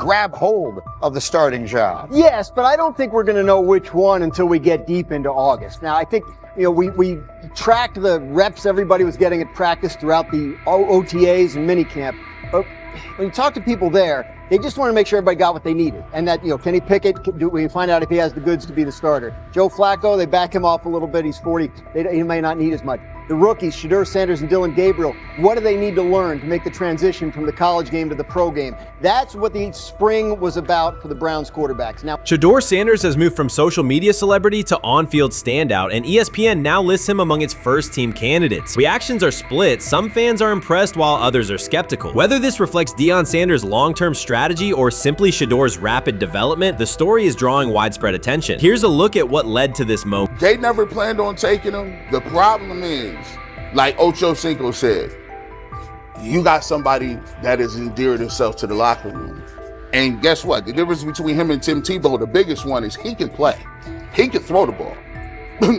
grab hold of the starting job. Yes, but I don't think we're going to know which one until we get deep into August. Now, I think, we tracked the reps everybody was getting at practice throughout the OTAs and minicamp. But when you talk to people there, they just want to make sure everybody got what they needed. And that, Kenny Pickett, we find out if he has the goods to be the starter. Joe Flacco, they back him off a little bit. He's 40. He may not need as much. The rookies, Shedeur Sanders and Dylan Gabriel, what do they need to learn to make the transition from the college game to the pro game? That's what the spring was about for the Browns quarterbacks. Now, Shedeur Sanders has moved from social media celebrity to on-field standout, and ESPN now lists him among its first-team candidates. Reactions are split. Some fans are impressed while others are skeptical. Whether this reflects Deion Sanders' long-term strategy or simply Shedeur's rapid development, the story is drawing widespread attention. Here's a look at what led to this moment. They never planned on taking him. The problem is, like Ocho Cinco said, you got somebody that has endeared himself to the locker room. And guess what? The difference between him and Tim Tebow, the biggest one, is he can play. He can throw the ball.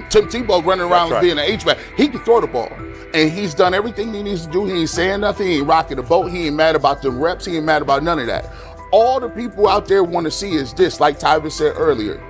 Tim Tebow running around being an H-back. He can throw the ball. And he's done everything he needs to do. He ain't saying nothing. He ain't rocking the boat. He ain't mad about the reps. He ain't mad about none of that. All the people out there want to see is this, like Tyvis said earlier.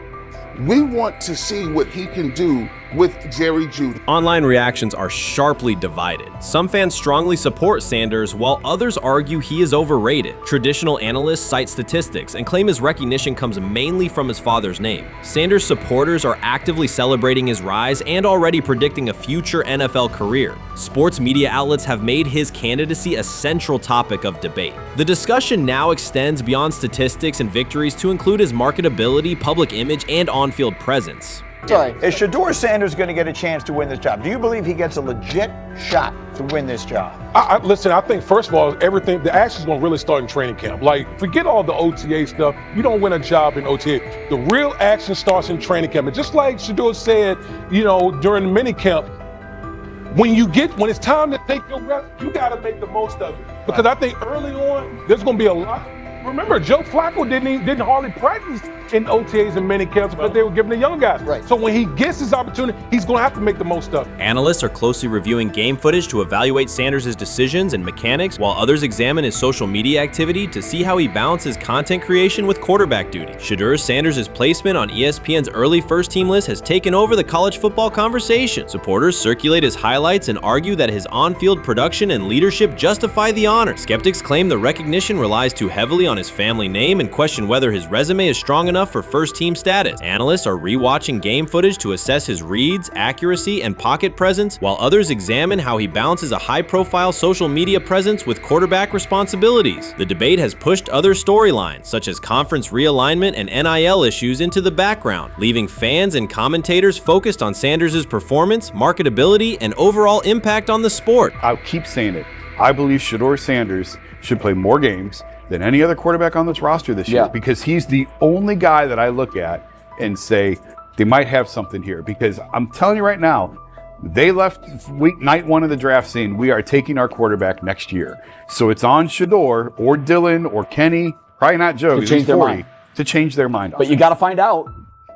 We want to see what he can do with Jerry Jeudy. Online reactions are sharply divided. Some fans strongly support Sanders, while others argue he is overrated. Traditional analysts cite statistics and claim his recognition comes mainly from his father's name. Sanders supporters are actively celebrating his rise and already predicting a future NFL career. Sports media outlets have made his candidacy a central topic of debate. The discussion now extends beyond statistics and victories to include his marketability, public image, and on-field presence. Sorry, is Shedeur Sanders going to get a chance to win this job? Do you believe he gets a legit shot to win this job? Listen, I think first of all, the action's going to really start in training camp. Like, forget all the OTA stuff. You don't win a job in OTA. The real action starts in training camp. And just like Shedeur said, during the mini camp, when it's time to take your rep, you got to make the most of it. Because I think early on, there's going to be a lot. Remember, Joe Flacco didn't hardly practice in OTAs and mini camps because they were giving the young guys. Right. So when he gets his opportunity, he's going to have to make the most of it. Analysts are closely reviewing game footage to evaluate Sanders' decisions and mechanics, while others examine his social media activity to see how he balances content creation with quarterback duty. Shedeur Sanders' placement on ESPN's early first-team list has taken over the college football conversation. Supporters circulate his highlights and argue that his on-field production and leadership justify the honor. Skeptics claim the recognition relies too heavily on his family name and question whether his resume is strong enough for first-team status. Analysts are rewatching game footage to assess his reads, accuracy, and pocket presence, while others examine how he balances a high-profile social media presence with quarterback responsibilities. The debate has pushed other storylines, such as conference realignment and NIL issues, into the background, leaving fans and commentators focused on Sanders' performance, marketability, and overall impact on the sport. I'll keep saying it. I believe Shedeur Sanders should play more games than any other quarterback on this roster this year, because he's the only guy that I look at and say they might have something here. Because I'm telling you right now, they left night one of the draft saying we are taking our quarterback next year. So it's on Shedeur or Dylan or Kenny, probably not Joe, to change their mind. To change their mind. But you got to find out.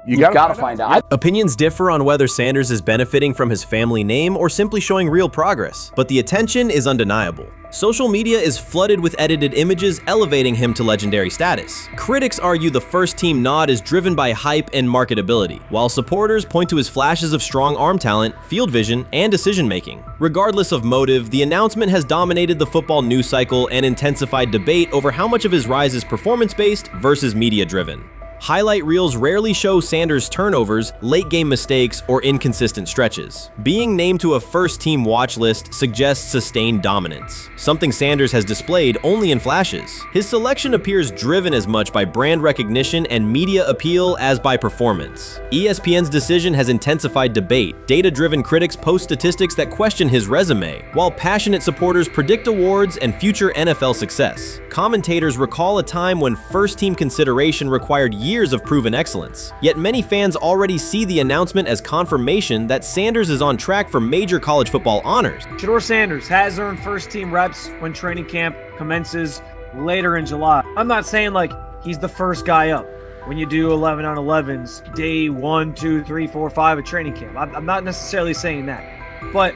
You got to find out. Opinions differ on whether Sanders is benefiting from his family name or simply showing real progress, but the attention is undeniable. Social media is flooded with edited images elevating him to legendary status. Critics argue the first-team nod is driven by hype and marketability, while supporters point to his flashes of strong arm talent, field vision, and decision-making. Regardless of motive, the announcement has dominated the football news cycle and intensified debate over how much of his rise is performance-based versus media-driven. Highlight reels rarely show Sanders' turnovers, late-game mistakes, or inconsistent stretches. Being named to a first-team watch list suggests sustained dominance, something Sanders has displayed only in flashes. His selection appears driven as much by brand recognition and media appeal as by performance. ESPN's decision has intensified debate. Data-driven critics post statistics that question his resume, while passionate supporters predict awards and future NFL success. Commentators recall a time when first-team consideration required years of proven excellence. Yet many fans already see the announcement as confirmation that Sanders is on track for major college football honors. Shedeur Sanders has earned first-team reps when training camp commences later in July. I'm not saying like he's the first guy up when you do 11 on 11s, day 1, 2, 3, 4, 5 at training camp. I'm not necessarily saying that. But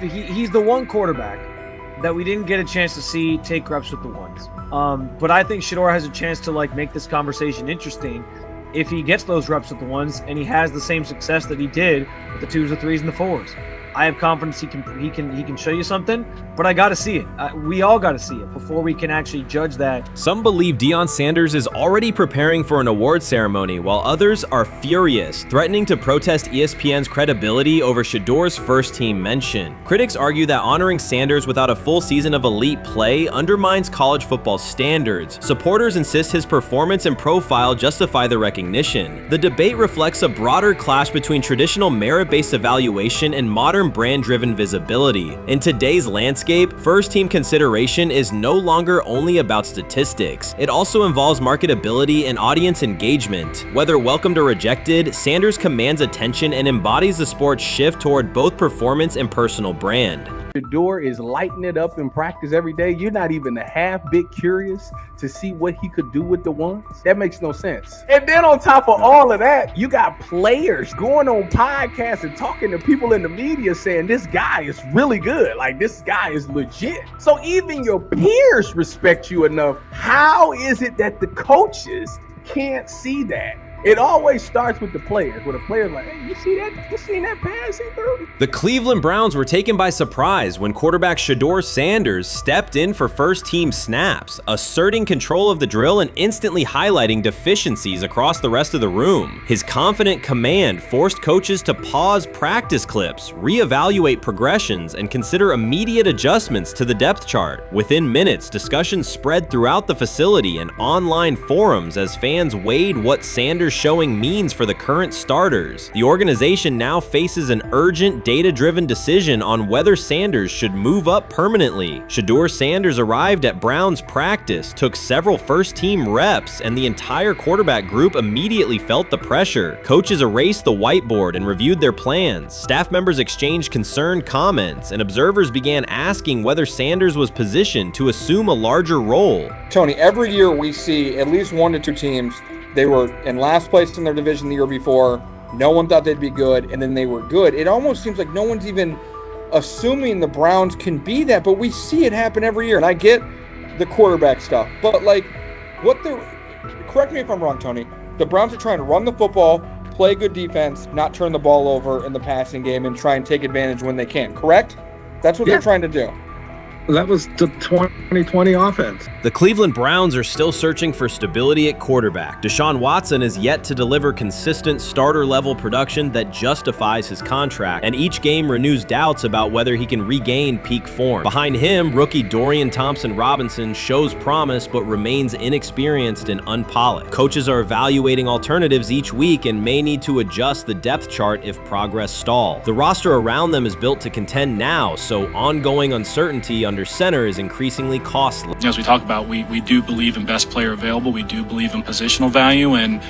he's the one quarterback that we didn't get a chance to see take reps with the ones. But I think Shedeur has a chance to like make this conversation interesting if he gets those reps with the ones and he has the same success that he did with the 2s, the 3s, and the 4s. I have confidence he can show you something, but I got to see it. We all got to see it before we can actually judge that. Some believe Deion Sanders is already preparing for an award ceremony, while others are furious, threatening to protest ESPN's credibility over Shedeur's first-team mention. Critics argue that honoring Sanders without a full season of elite play undermines college football standards. Supporters insist his performance and profile justify the recognition. The debate reflects a broader clash between traditional merit-based evaluation and modern brand-driven visibility. In today's landscape, first-team consideration is no longer only about statistics. It also involves marketability and audience engagement. Whether welcomed or rejected, Sanders commands attention and embodies the sport's shift toward both performance and personal brand. Shedeur is lighting it up in practice every day. You're not even a half bit curious to see what he could do with the ones. That makes no sense. And then on top of all of that, you got players going on podcasts and talking to people in the media saying this guy is really good. Like, this guy is legit. So even your peers respect you enough. How is it that the coaches can't see that? It always starts with the players, where the player's like, hey, you see that? You seen that pass he threw? The Cleveland Browns were taken by surprise when quarterback Shedeur Sanders stepped in for first-team snaps, asserting control of the drill and instantly highlighting deficiencies across the rest of the room. His confident command forced coaches to pause practice clips, reevaluate progressions, and consider immediate adjustments to the depth chart. Within minutes, discussions spread throughout the facility and online forums as fans weighed what Sanders' showing means for the current starters. The organization now faces an urgent, data-driven decision on whether Sanders should move up permanently. Shedeur Sanders arrived at Browns practice, took several first-team reps, and the entire quarterback group immediately felt the pressure. Coaches erased the whiteboard and reviewed their plans. Staff members exchanged concerned comments, and observers began asking whether Sanders was positioned to assume a larger role. Tony, every year we see at least 1 to 2 teams. They were in last place in their division the year before. No one thought they'd be good, and then they were good. It almost seems like no one's even assuming the Browns can be that, but we see it happen every year. And I get the quarterback stuff, but like, correct me if I'm wrong, Tony. The Browns are trying to run the football, play good defense, not turn the ball over in the passing game, and try and take advantage when they can, correct? That's what they're trying to do. That was the 2020 offense. The Cleveland Browns are still searching for stability at quarterback. Deshaun Watson is yet to deliver consistent starter-level production that justifies his contract, and each game renews doubts about whether he can regain peak form. Behind him, rookie Dorian Thompson-Robinson shows promise but remains inexperienced and unpolished. Coaches are evaluating alternatives each week and may need to adjust the depth chart if progress stalls. The roster around them is built to contend now, so ongoing uncertainty under center is increasingly costly. As we talk about, we do believe in best player available. We do believe in positional value, and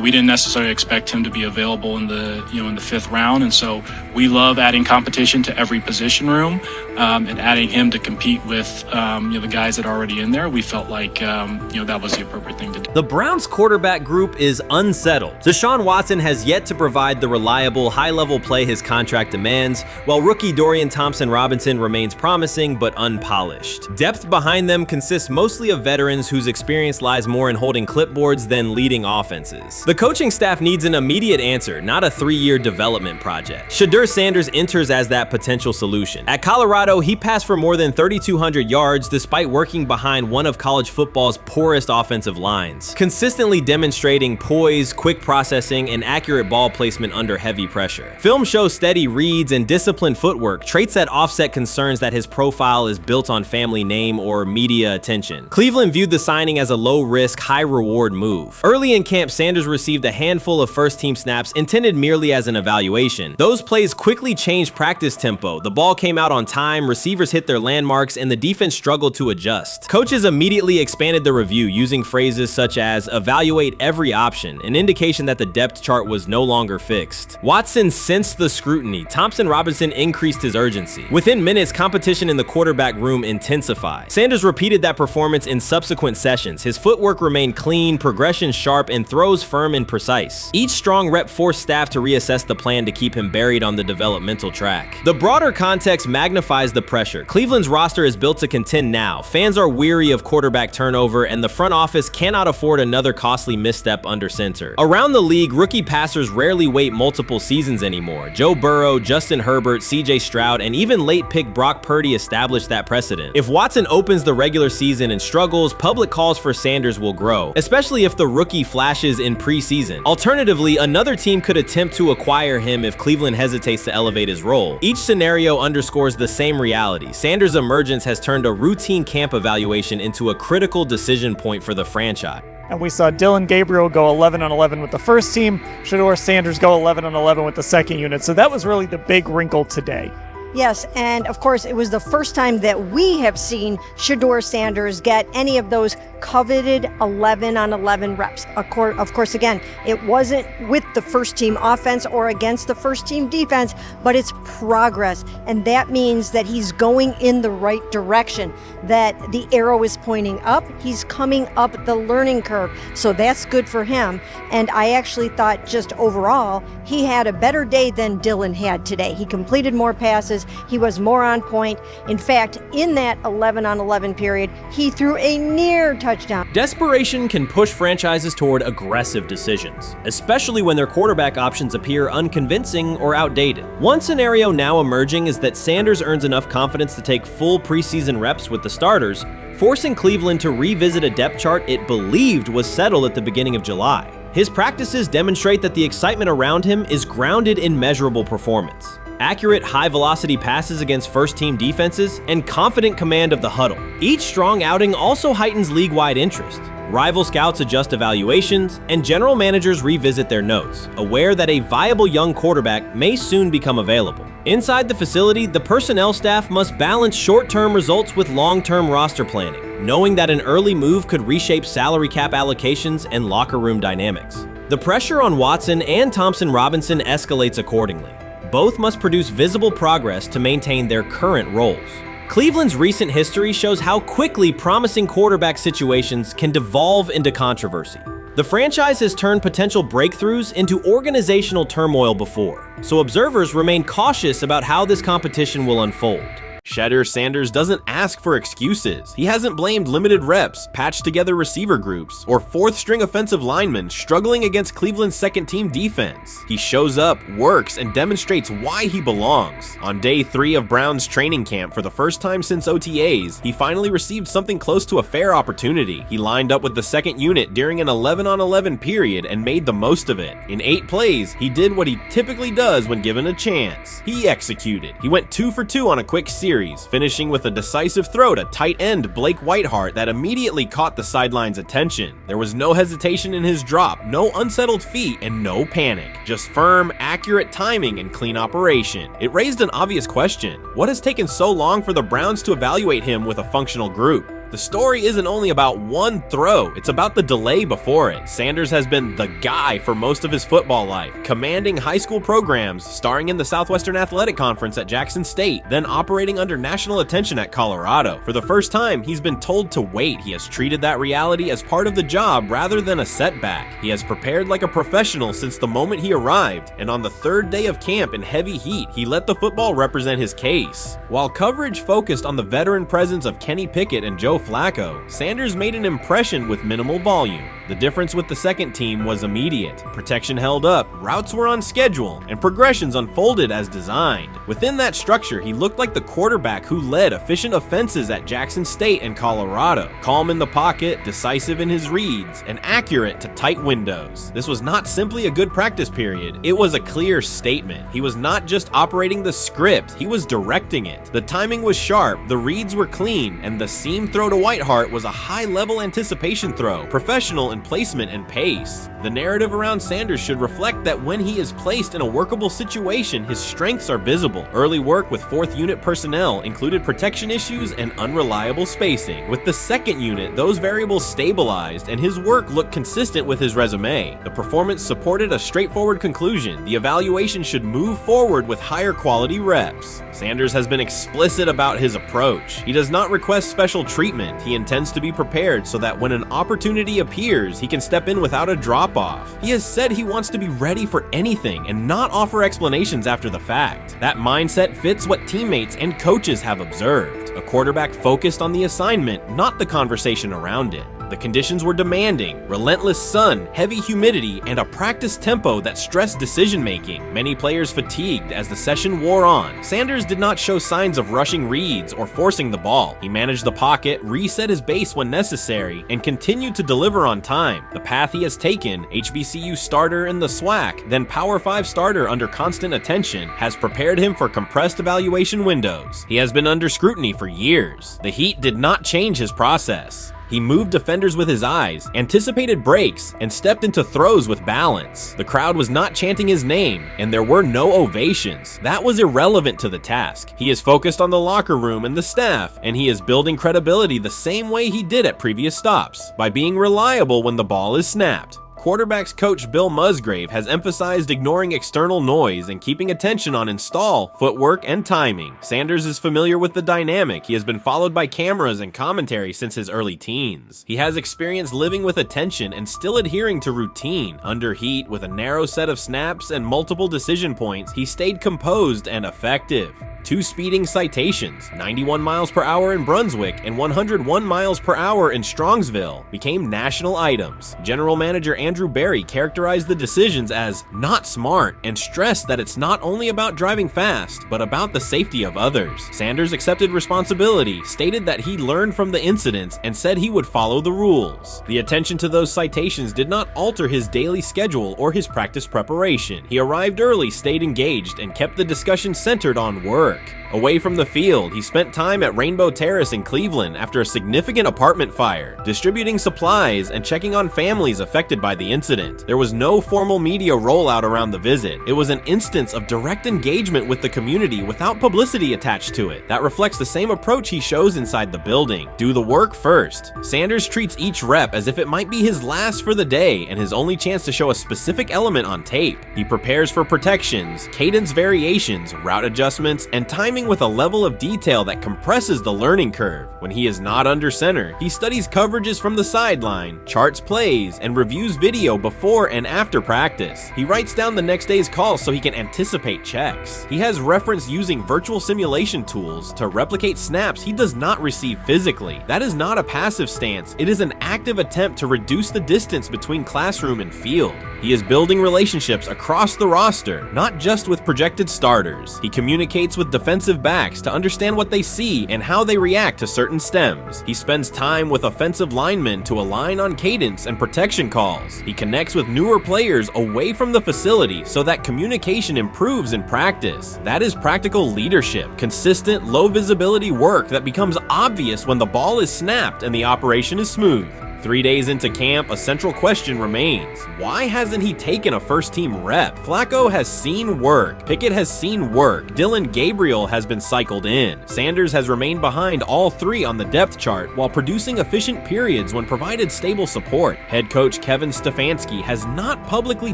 we didn't necessarily expect him to be available in the in the 5th round, and so we love adding competition to every position room and adding him to compete with the guys that are already in there. We felt like that was the appropriate thing to do. The Browns quarterback group is unsettled. Deshaun Watson has yet to provide the reliable, high-level play his contract demands, while rookie Dorian Thompson-Robinson remains promising but unpolished. Depth behind them consists mostly of veterans whose experience lies more in holding clipboards than leading offenses. The coaching staff needs an immediate answer, not a 3-year development project. Shedeur Sanders enters as that potential solution. At Colorado, he passed for more than 3,200 yards despite working behind one of college football's poorest offensive lines, consistently demonstrating poise, quick processing, and accurate ball placement under heavy pressure. Film shows steady reads and disciplined footwork, traits that offset concerns that his profile is built on family name or media attention. Cleveland viewed the signing as a low-risk, high-reward move. Early in camp, Sanders received a handful of first-team snaps intended merely as an evaluation. Those plays quickly changed practice tempo. The ball came out on time, receivers hit their landmarks, and the defense struggled to adjust. Coaches immediately expanded the review using phrases such as evaluate every option, an indication that the depth chart was no longer fixed. Watson sensed the scrutiny. Thompson-Robinson increased his urgency. Within minutes, competition in the quarterback room intensified. Sanders repeated that performance in subsequent sessions. His footwork remained clean, progression sharp, and throws firm and precise. Each strong rep forced staff to reassess the plan to keep him buried on the developmental track. The broader context magnifies the pressure. Cleveland's roster is built to contend now. Fans are weary of quarterback turnover, and the front office cannot afford another costly misstep under center. Around the league, rookie passers rarely wait multiple seasons anymore. Joe Burrow, Justin Herbert, CJ Stroud, and even late pick Brock Purdy established that precedent. If Watson opens the regular season and struggles, public calls for Sanders will grow, especially if the rookie flashes in preseason. Alternatively, another team could attempt to acquire him if Cleveland hesitates to elevate his role. Each scenario underscores the same reality. Sanders' emergence has turned a routine camp evaluation into a critical decision point for the franchise. And we saw Dylan Gabriel go 11-on-11 with the first team, Shedeur Sanders go 11-on-11 with the second unit. So that was really the big wrinkle today. Yes, and of course, it was the first time that we have seen Shedeur Sanders get any of those coveted 11-on-11 reps. Of course, again, it wasn't with the first team offense or against the first team defense, but it's progress. And that means that he's going in the right direction, that the arrow is pointing up. He's coming up the learning curve. So that's good for him. And I actually thought just overall, he had a better day than Dylan had today. He completed more passes. He was more on point. In fact, in that 11-on-11 period, he threw a near touchdown. Desperation can push franchises toward aggressive decisions, especially when their quarterback options appear unconvincing or outdated. One scenario now emerging is that Sanders earns enough confidence to take full preseason reps with the starters, forcing Cleveland to revisit a depth chart it believed was settled at the beginning of July. His practices demonstrate that the excitement around him is grounded in measurable performance. Accurate, high-velocity passes against first-team defenses, and confident command of the huddle. Each strong outing also heightens league-wide interest. Rival scouts adjust evaluations, and general managers revisit their notes, aware that a viable young quarterback may soon become available. Inside the facility, the personnel staff must balance short-term results with long-term roster planning, knowing that an early move could reshape salary cap allocations and locker room dynamics. The pressure on Watson and Thompson Robinson escalates accordingly. Both must produce visible progress to maintain their current roles. Cleveland's recent history shows how quickly promising quarterback situations can devolve into controversy. The franchise has turned potential breakthroughs into organizational turmoil before, so observers remain cautious about how this competition will unfold. Shedeur Sanders doesn't ask for excuses. He hasn't blamed limited reps, patched together receiver groups, or fourth-string offensive linemen struggling against Cleveland's second-team defense. He shows up, works, and demonstrates why he belongs. On day 3 of Brown's training camp, for the first time since OTAs, he finally received something close to a fair opportunity. He lined up with the second unit during an 11-on-11 period and made the most of it. In 8 plays, he did what he typically does when given a chance. He executed. He went 2 for 2 on a quick series, finishing with a decisive throw to tight end Blake Whiteheart that immediately caught the sideline's attention. There was no hesitation in his drop, no unsettled feet, and no panic. Just firm, accurate timing and clean operation. It raised an obvious question. What has taken so long for the Browns to evaluate him with a functional group? The story isn't only about one throw, it's about the delay before it. Sanders has been the guy for most of his football life, commanding high school programs, starring in the Southwestern Athletic Conference at Jackson State, then operating under national attention at Colorado. For the first time, he's been told to wait. He has treated that reality as part of the job rather than a setback. He has prepared like a professional since the moment he arrived, and on the 3rd day of camp in heavy heat, he let the football represent his case. While coverage focused on the veteran presence of Kenny Pickett and Joe Flacco, Sanders made an impression with minimal volume. The difference with the second team was immediate. Protection held up, routes were on schedule, and progressions unfolded as designed. Within that structure, he looked like the quarterback who led efficient offenses at Jackson State and Colorado. Calm in the pocket, decisive in his reads, and accurate to tight windows. This was not simply a good practice period, it was a clear statement. He was not just operating the script, he was directing it. The timing was sharp, the reads were clean, and the seam throw to Whiteheart was a high-level anticipation throw, professional in placement and pace. The narrative around Sanders should reflect that when he is placed in a workable situation, his strengths are visible. Early work with 4th unit personnel included protection issues and unreliable spacing. With the 2nd unit, those variables stabilized and his work looked consistent with his resume. The performance supported a straightforward conclusion. The evaluation should move forward with higher quality reps. Sanders has been explicit about his approach. He does not request special treatment. He intends to be prepared so that when an opportunity appears, years, he can step in without a drop-off. He has said he wants to be ready for anything and not offer explanations after the fact. That mindset fits what teammates and coaches have observed. A quarterback focused on the assignment, not the conversation around it. The conditions were demanding: relentless sun, heavy humidity, and a practice tempo that stressed decision-making. Many players fatigued as the session wore on. Sanders did not show signs of rushing reads or forcing the ball. He managed the pocket, reset his base when necessary, and continued to deliver on time. The path he has taken, HBCU starter in the SWAC, then Power 5 starter under constant attention, has prepared him for compressed evaluation windows. He has been under scrutiny for years. The heat did not change his process. He moved defenders with his eyes, anticipated breaks, and stepped into throws with balance. The crowd was not chanting his name, and there were no ovations. That was irrelevant to the task. He is focused on the locker room and the staff, and he is building credibility the same way he did at previous stops, by being reliable when the ball is snapped. Quarterbacks coach Bill Musgrave has emphasized ignoring external noise and keeping attention on install, footwork, and timing. Sanders is familiar with the dynamic. He has been followed by cameras and commentary since his early teens. He has experience living with attention and still adhering to routine. Under heat, with a narrow set of snaps and multiple decision points, he stayed composed and effective. 2 speeding citations, 91 miles per hour in Brunswick and 101 miles per hour in Strongsville, became national items. General Manager Andrew Berry characterized the decisions as not smart and stressed that it's not only about driving fast, but about the safety of others. Sanders accepted responsibility, stated that he learned from the incidents, and said he would follow the rules. The attention to those citations did not alter his daily schedule or his practice preparation. He arrived early, stayed engaged, and kept the discussion centered on work. Away from the field, he spent time at Rainbow Terrace in Cleveland after a significant apartment fire, distributing supplies and checking on families affected by the incident. There was no formal media rollout around the visit. It was an instance of direct engagement with the community without publicity attached to it. That reflects the same approach he shows inside the building. Do the work first. Sanders treats each rep as if it might be his last for the day and his only chance to show a specific element on tape. He prepares for protections, cadence variations, route adjustments, and timing with a level of detail that compresses the learning curve. When he is not under center, he studies coverages from the sideline, charts plays, and reviews video before and after practice. He writes down the next day's calls so he can anticipate checks. He has referenced using virtual simulation tools to replicate snaps he does not receive physically. That is not a passive stance, it is an active attempt to reduce the distance between classroom and field. He is building relationships across the roster, not just with projected starters. He communicates with defensive backs to understand what they see and how they react to certain stems. He spends time with offensive linemen to align on cadence and protection calls. He connects with newer players away from the facility so that communication improves in practice. That is practical leadership, consistent, low visibility work that becomes obvious when the ball is snapped and the operation is smooth. 3 days into camp, a central question remains. Why hasn't he taken a first-team rep? Flacco has seen work. Pickett has seen work. Dillon Gabriel has been cycled in. Sanders has remained behind all 3 on the depth chart while producing efficient periods when provided stable support. Head coach Kevin Stefanskis has not publicly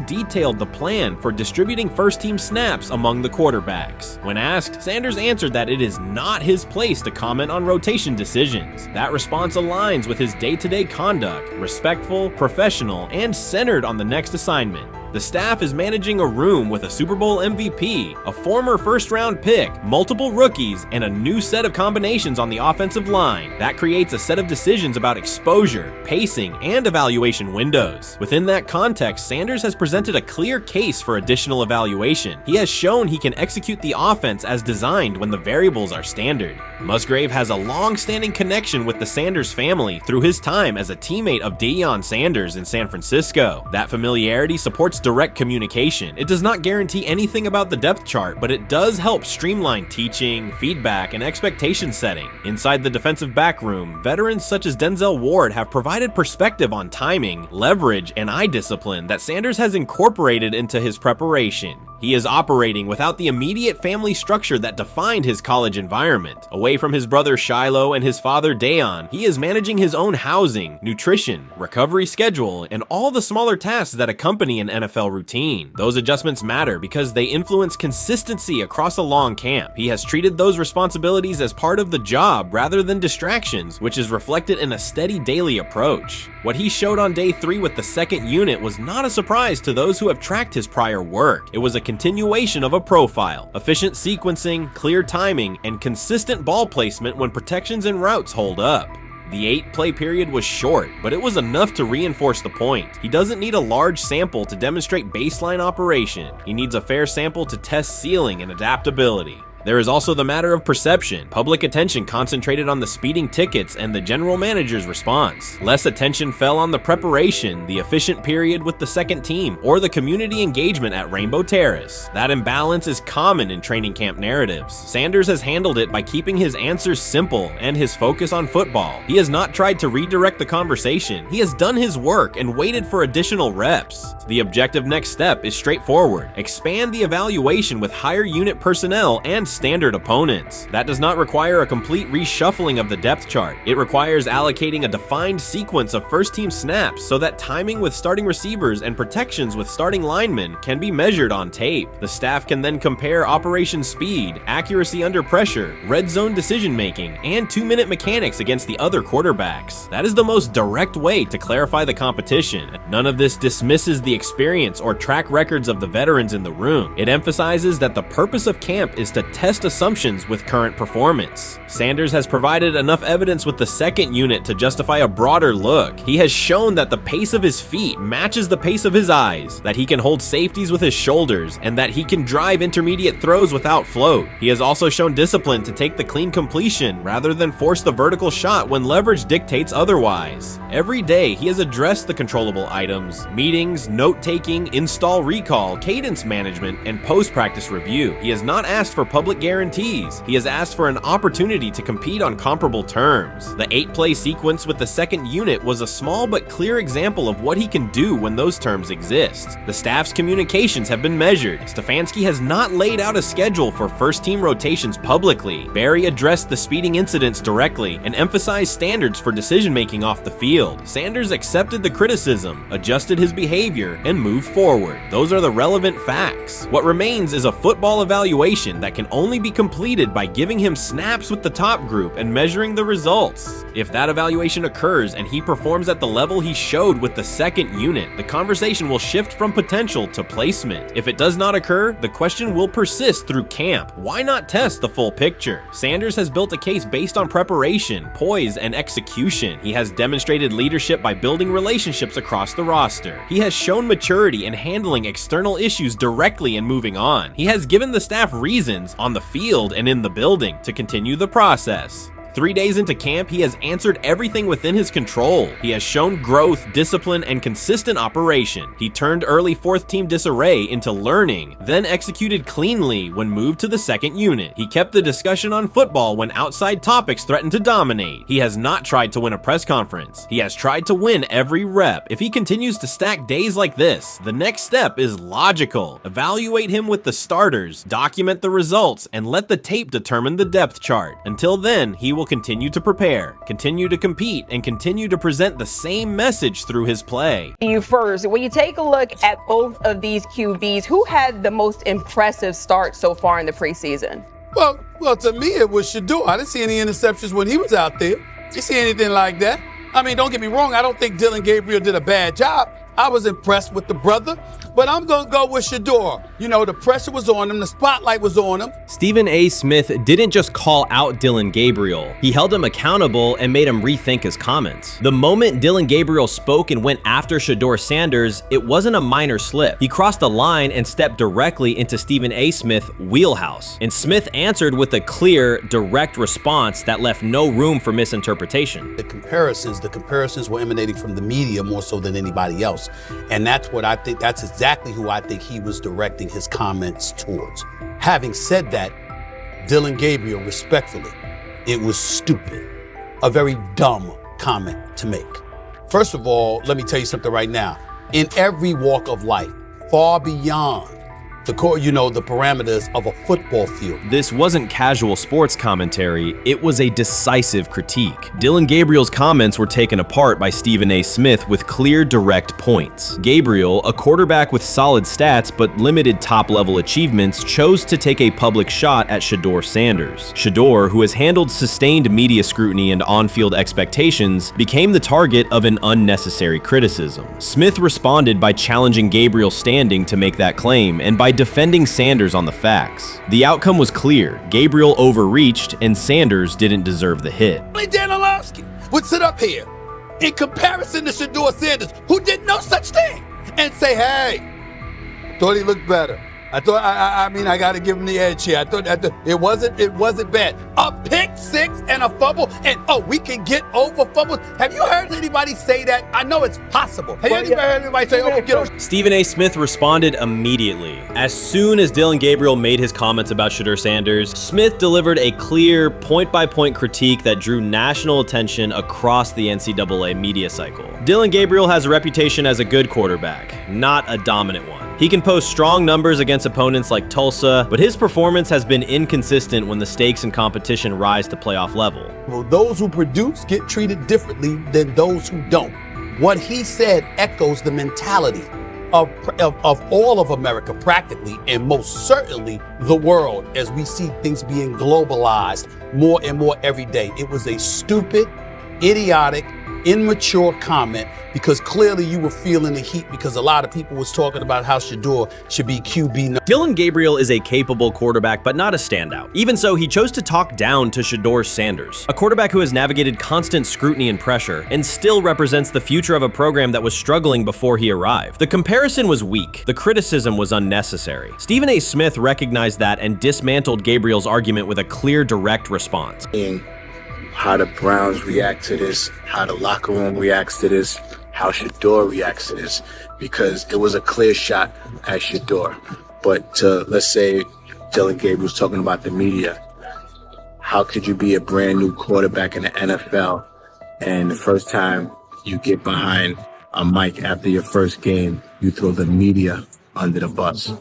detailed the plan for distributing first-team snaps among the quarterbacks. When asked, Sanders answered that it is not his place to comment on rotation decisions. That response aligns with his day-to-day conduct, respectful, professional, and centered on the next assignment. The staff is managing a room with a Super Bowl MVP, a former first-round pick, multiple rookies, and a new set of combinations on the offensive line. That creates a set of decisions about exposure, pacing, and evaluation windows. Within that context, Sanders has presented a clear case for additional evaluation. He has shown he can execute the offense as designed when the variables are standard. Musgrave has a long-standing connection with the Sanders family through his time as a teammate of Deion Sanders in San Francisco. That familiarity supports direct communication. It does not guarantee anything about the depth chart, but it does help streamline teaching, feedback, and expectation setting. Inside the defensive back room, veterans such as Denzel Ward have provided perspective on timing, leverage, and eye discipline that Sanders has incorporated into his preparation. He is operating without the immediate family structure that defined his college environment. Away from his brother Shiloh and his father Dayon, he is managing his own housing, nutrition, recovery schedule, and all the smaller tasks that accompany an NFL NFL routine. Those adjustments matter because they influence consistency across a long camp. He has treated those responsibilities as part of the job rather than distractions, which is reflected in a steady daily approach. What he showed on day 3 with the second unit was not a surprise to those who have tracked his prior work. It was a continuation of a profile: efficient sequencing, clear timing, and consistent ball placement when protections and routes hold up. The 8-play period was short, but it was enough to reinforce the point. He doesn't need a large sample to demonstrate baseline operation. He needs a fair sample to test ceiling and adaptability. There is also the matter of perception. Public attention concentrated on the speeding tickets and the general manager's response. Less attention fell on the preparation, the efficient period with the second team, or the community engagement at Rainbow Terrace. That imbalance is common in training camp narratives. Sanders has handled it by keeping his answers simple and his focus on football. He has not tried to redirect the conversation. He has done his work and waited for additional reps. The objective next step is straightforward: expand the evaluation with higher unit personnel and standard opponents. That does not require a complete reshuffling of the depth chart. It requires allocating a defined sequence of first-team snaps so that timing with starting receivers and protections with starting linemen can be measured on tape. The staff can then compare operation speed, accuracy under pressure, red zone decision-making, and 2-minute mechanics against the other quarterbacks. That is the most direct way to clarify the competition. None of this dismisses the experience or track records of the veterans in the room. It emphasizes that the purpose of camp is to test assumptions with current performance. Sanders has provided enough evidence with the second unit to justify a broader look. He has shown that the pace of his feet matches the pace of his eyes, that he can hold safeties with his shoulders, and that he can drive intermediate throws without float. He has also shown discipline to take the clean completion rather than force the vertical shot when leverage dictates otherwise. Every day, he has addressed the controllable items: meetings, note-taking, install recall, cadence management, and post-practice review. He has not asked for public guarantees. He has asked for an opportunity to compete on comparable terms. The 8-play sequence with the second unit was a small but clear example of what he can do when those terms exist. The staff's communications have been measured. Stefanskis has not laid out a schedule for first-team rotations publicly. Barry addressed the speeding incidents directly and emphasized standards for decision-making off the field. Sanders accepted the criticism, adjusted his behavior, and moved forward. Those are the relevant facts. What remains is a football evaluation that can only be completed by giving him snaps with the top group and measuring the results. If that evaluation occurs and he performs at the level he showed with the second unit, the conversation will shift from potential to placement. If it does not occur, the question will persist through camp. Why not test the full picture? Sanders has built a case based on preparation, poise, and execution. He has demonstrated leadership by building relationships across the roster. He has shown maturity in handling external issues directly and moving on. He has given the staff reasons on the field and in the building to continue the process. 3 days into camp, he has answered everything within his control. He has shown growth, discipline, and consistent operation. He turned early fourth-team disarray into learning, then executed cleanly when moved to the second unit. He kept the discussion on football when outside topics threatened to dominate. He has not tried to win a press conference. He has tried to win every rep. If he continues to stack days like this, the next step is logical. Evaluate him with the starters, document the results, and let the tape determine the depth chart. Until then, he will continue to prepare, continue to compete, and continue to present the same message through his play. You first, when you take a look at both of these QBs, who had the most impressive start so far in the preseason? Well, to me, it was Shedeur. I didn't see any interceptions when he was out there. Did you see anything like that? I mean, don't get me wrong. I don't think Dillon Gabriel did a bad job. I was impressed with the brother, but I'm going to go with Shedeur. You know, the pressure was on him. The spotlight was on him. Stephen A. Smith didn't just call out Dillon Gabriel. He held him accountable and made him rethink his comments. The moment Dillon Gabriel spoke and went after Shedeur Sanders, it wasn't a minor slip. He crossed the line and stepped directly into Stephen A. Smith's wheelhouse. And Smith answered with a clear, direct response that left no room for misinterpretation. The comparisons were emanating from the media more so than anybody else. And that's what I think, that's exactly who I think he was directing his comments towards. Having said that, Dillon Gabriel, respectfully, it was stupid. A very dumb comment to make. First of all, let me tell you something right now. In every walk of life, far beyond the parameters of a football field. This wasn't casual sports commentary, it was a decisive critique. Dillon Gabriel's comments were taken apart by Stephen A. Smith with clear, direct points. Gabriel, a quarterback with solid stats but limited top-level achievements, chose to take a public shot at Shedeur Sanders. Shedeur, who has handled sustained media scrutiny and on-field expectations, became the target of an unnecessary criticism. Smith responded by challenging Gabriel's standing to make that claim and by defending Sanders on the facts. The outcome was clear. Gabriel overreached and Sanders didn't deserve the hit. Only Dan Orlovsky would sit up here in comparison to Shedeur Sanders, who did no such thing, and say, hey, thought he looked better. I thought, I got to give him the edge here. I thought it wasn't bad. A pick six and a fumble, and we can get over fumbles. Have you heard anybody say that? I know it's possible. Have you ever heard anybody say, get over? Stephen A. Smith responded immediately. As soon as Dillon Gabriel made his comments about Shedeur Sanders, Smith delivered a clear, point-by-point critique that drew national attention across the NCAA media cycle. Dillon Gabriel has a reputation as a good quarterback, not a dominant one. He can post strong numbers against opponents like Tulsa, but his performance has been inconsistent when the stakes in competition rise to playoff level. Well, those who produce get treated differently than those who don't. What he said echoes the mentality of all of America practically, and most certainly the world, as we see things being globalized more and more every day. It was a stupid, idiotic, immature comment, because clearly you were feeling the heat because a lot of people was talking about how Shedeur should be QB. Dillon Gabriel is a capable quarterback, but not a standout. Even so, he chose to talk down to Shedeur Sanders, a quarterback who has navigated constant scrutiny and pressure and still represents the future of a program that was struggling before he arrived. The comparison was weak. The criticism was unnecessary. Stephen A. Smith recognized that and dismantled Gabriel's argument with a clear, direct response. How the Browns react to this, how the locker room reacts to this, how Shedeur reacts to this, because it was a clear shot at Shedeur. But let's say Dillon Gabriel's talking about the media. How could you be a brand new quarterback in the NFL and the first time you get behind a mic after your first game, you throw the media under the bus?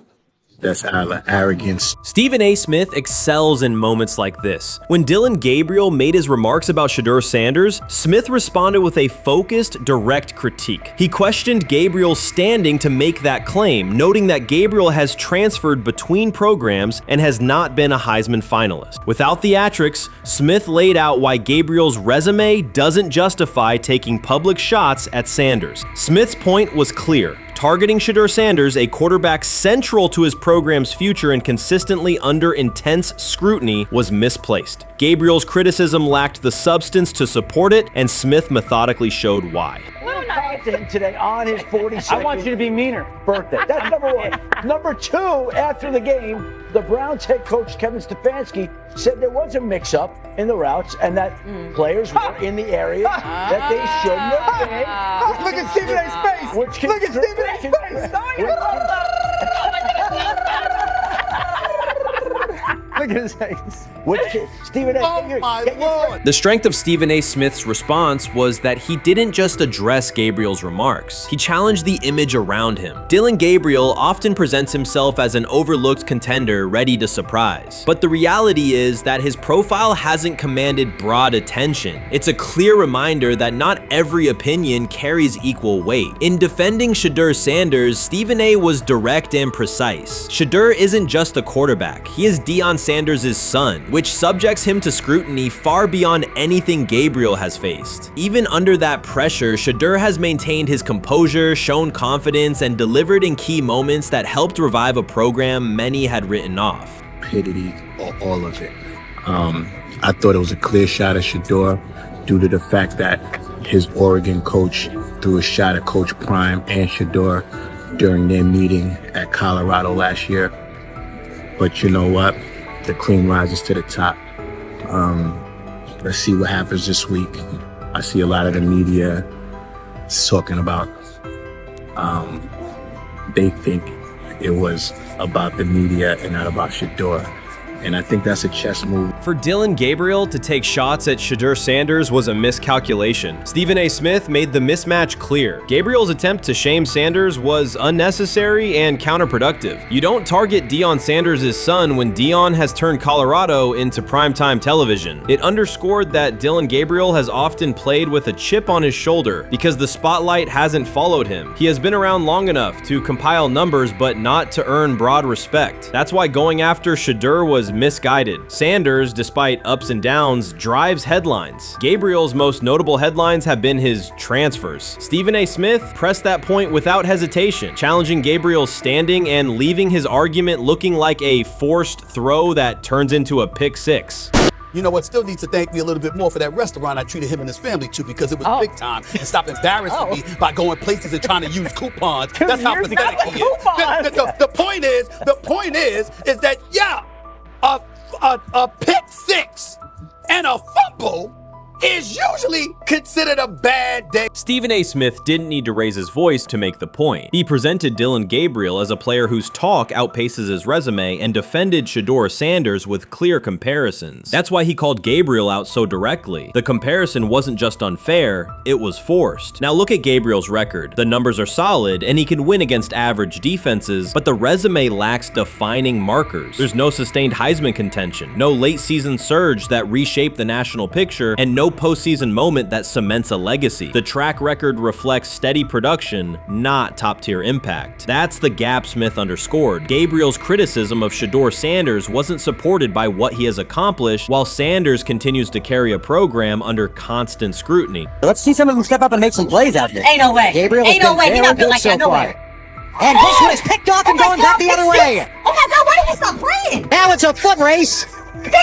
That's arrogance. Stephen A. Smith excels in moments like this. When Dillon Gabriel made his remarks about Shedeur Sanders, Smith responded with a focused, direct critique. He questioned Gabriel's standing to make that claim, noting that Gabriel has transferred between programs and has not been a Heisman finalist. Without theatrics, Smith laid out why Gabriel's resume doesn't justify taking public shots at Sanders. Smith's point was clear. Targeting Shedeur Sanders, a quarterback central to his program's future and consistently under intense scrutiny, was misplaced. Gabriel's criticism lacked the substance to support it, and Smith methodically showed why. Today on his 42nd I want you to be meaner. birthday. That's number one. Number two, after the game, the Browns head coach Kevin Stefanskis said there was a mix-up in the routes and that players were in the area that they shouldn't have been. Look at Stephen A's face. Look at Stephen A's face. Look at his face. Stephen A. Oh my Lord. The strength of Stephen A. Smith's response was that he didn't just address Gabriel's remarks. He challenged the image around him. Dillon Gabriel often presents himself as an overlooked contender ready to surprise. But the reality is that his profile hasn't commanded broad attention. It's a clear reminder that not every opinion carries equal weight. In defending Shedeur Sanders, Stephen A. was direct and precise. Shedeur isn't just a quarterback. He is Deion Sanders' son, which subjects him to scrutiny far beyond anything Gabriel has faced. Even under that pressure, Shedeur has maintained his composure, shown confidence, and delivered in key moments that helped revive a program many had written off. Stupidity, all of it. I thought it was a clear shot at Shedeur due to the fact that his Oregon coach threw a shot at Coach Prime and Shedeur during their meeting at Colorado last year. But you know what? The cream rises to the top. Let's see what happens this week. I see a lot of the media talking about they think it was about the media and not about Shedeur. And I think that's a chess move. For Dillon Gabriel to take shots at Shedeur Sanders was a miscalculation. Stephen A. Smith made the mismatch clear. Gabriel's attempt to shame Sanders was unnecessary and counterproductive. You don't target Deion Sanders' son when Deion has turned Colorado into primetime television. It underscored that Dillon Gabriel has often played with a chip on his shoulder because the spotlight hasn't followed him. He has been around long enough to compile numbers but not to earn broad respect. That's why going after Shedeur was misguided. Sanders, despite ups and downs, drives headlines. Gabriel's most notable headlines have been his transfers. Stephen A. Smith pressed that point without hesitation, challenging Gabriel's standing and leaving his argument looking like a forced throw that turns into a pick six. You know what? Still needs to thank me a little bit more for that restaurant I treated him and his family to, because it was big time, and stop embarrassing me by going places and trying to use coupons. That's how pathetic he is. The point is that a pick six and a fumble is usually considered a bad day. Stephen A. Smith didn't need to raise his voice to make the point. He presented Dillon Gabriel as a player whose talk outpaces his resume and defended Shedeur Sanders with clear comparisons. That's why he called Gabriel out so directly. The comparison wasn't just unfair, it was forced. Now look at Gabriel's record. The numbers are solid and he can win against average defenses, but the resume lacks defining markers. There's no sustained Heisman contention, no late season surge that reshaped the national picture, and no postseason moment that cements a legacy. The track record reflects steady production, not top-tier impact. That's the gap Smith underscored. Gabriel's criticism of Shedeur Sanders wasn't supported by what he has accomplished, while Sanders continues to carry a program under constant scrutiny. Let's see some of them step up and make some plays out there. Ain't no way. Gabriel ain't no way. He's not built like that. No way. And this one is picked off and going back the other way. Oh my God, why did he stop playing? Now it's a foot race.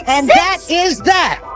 And that is that.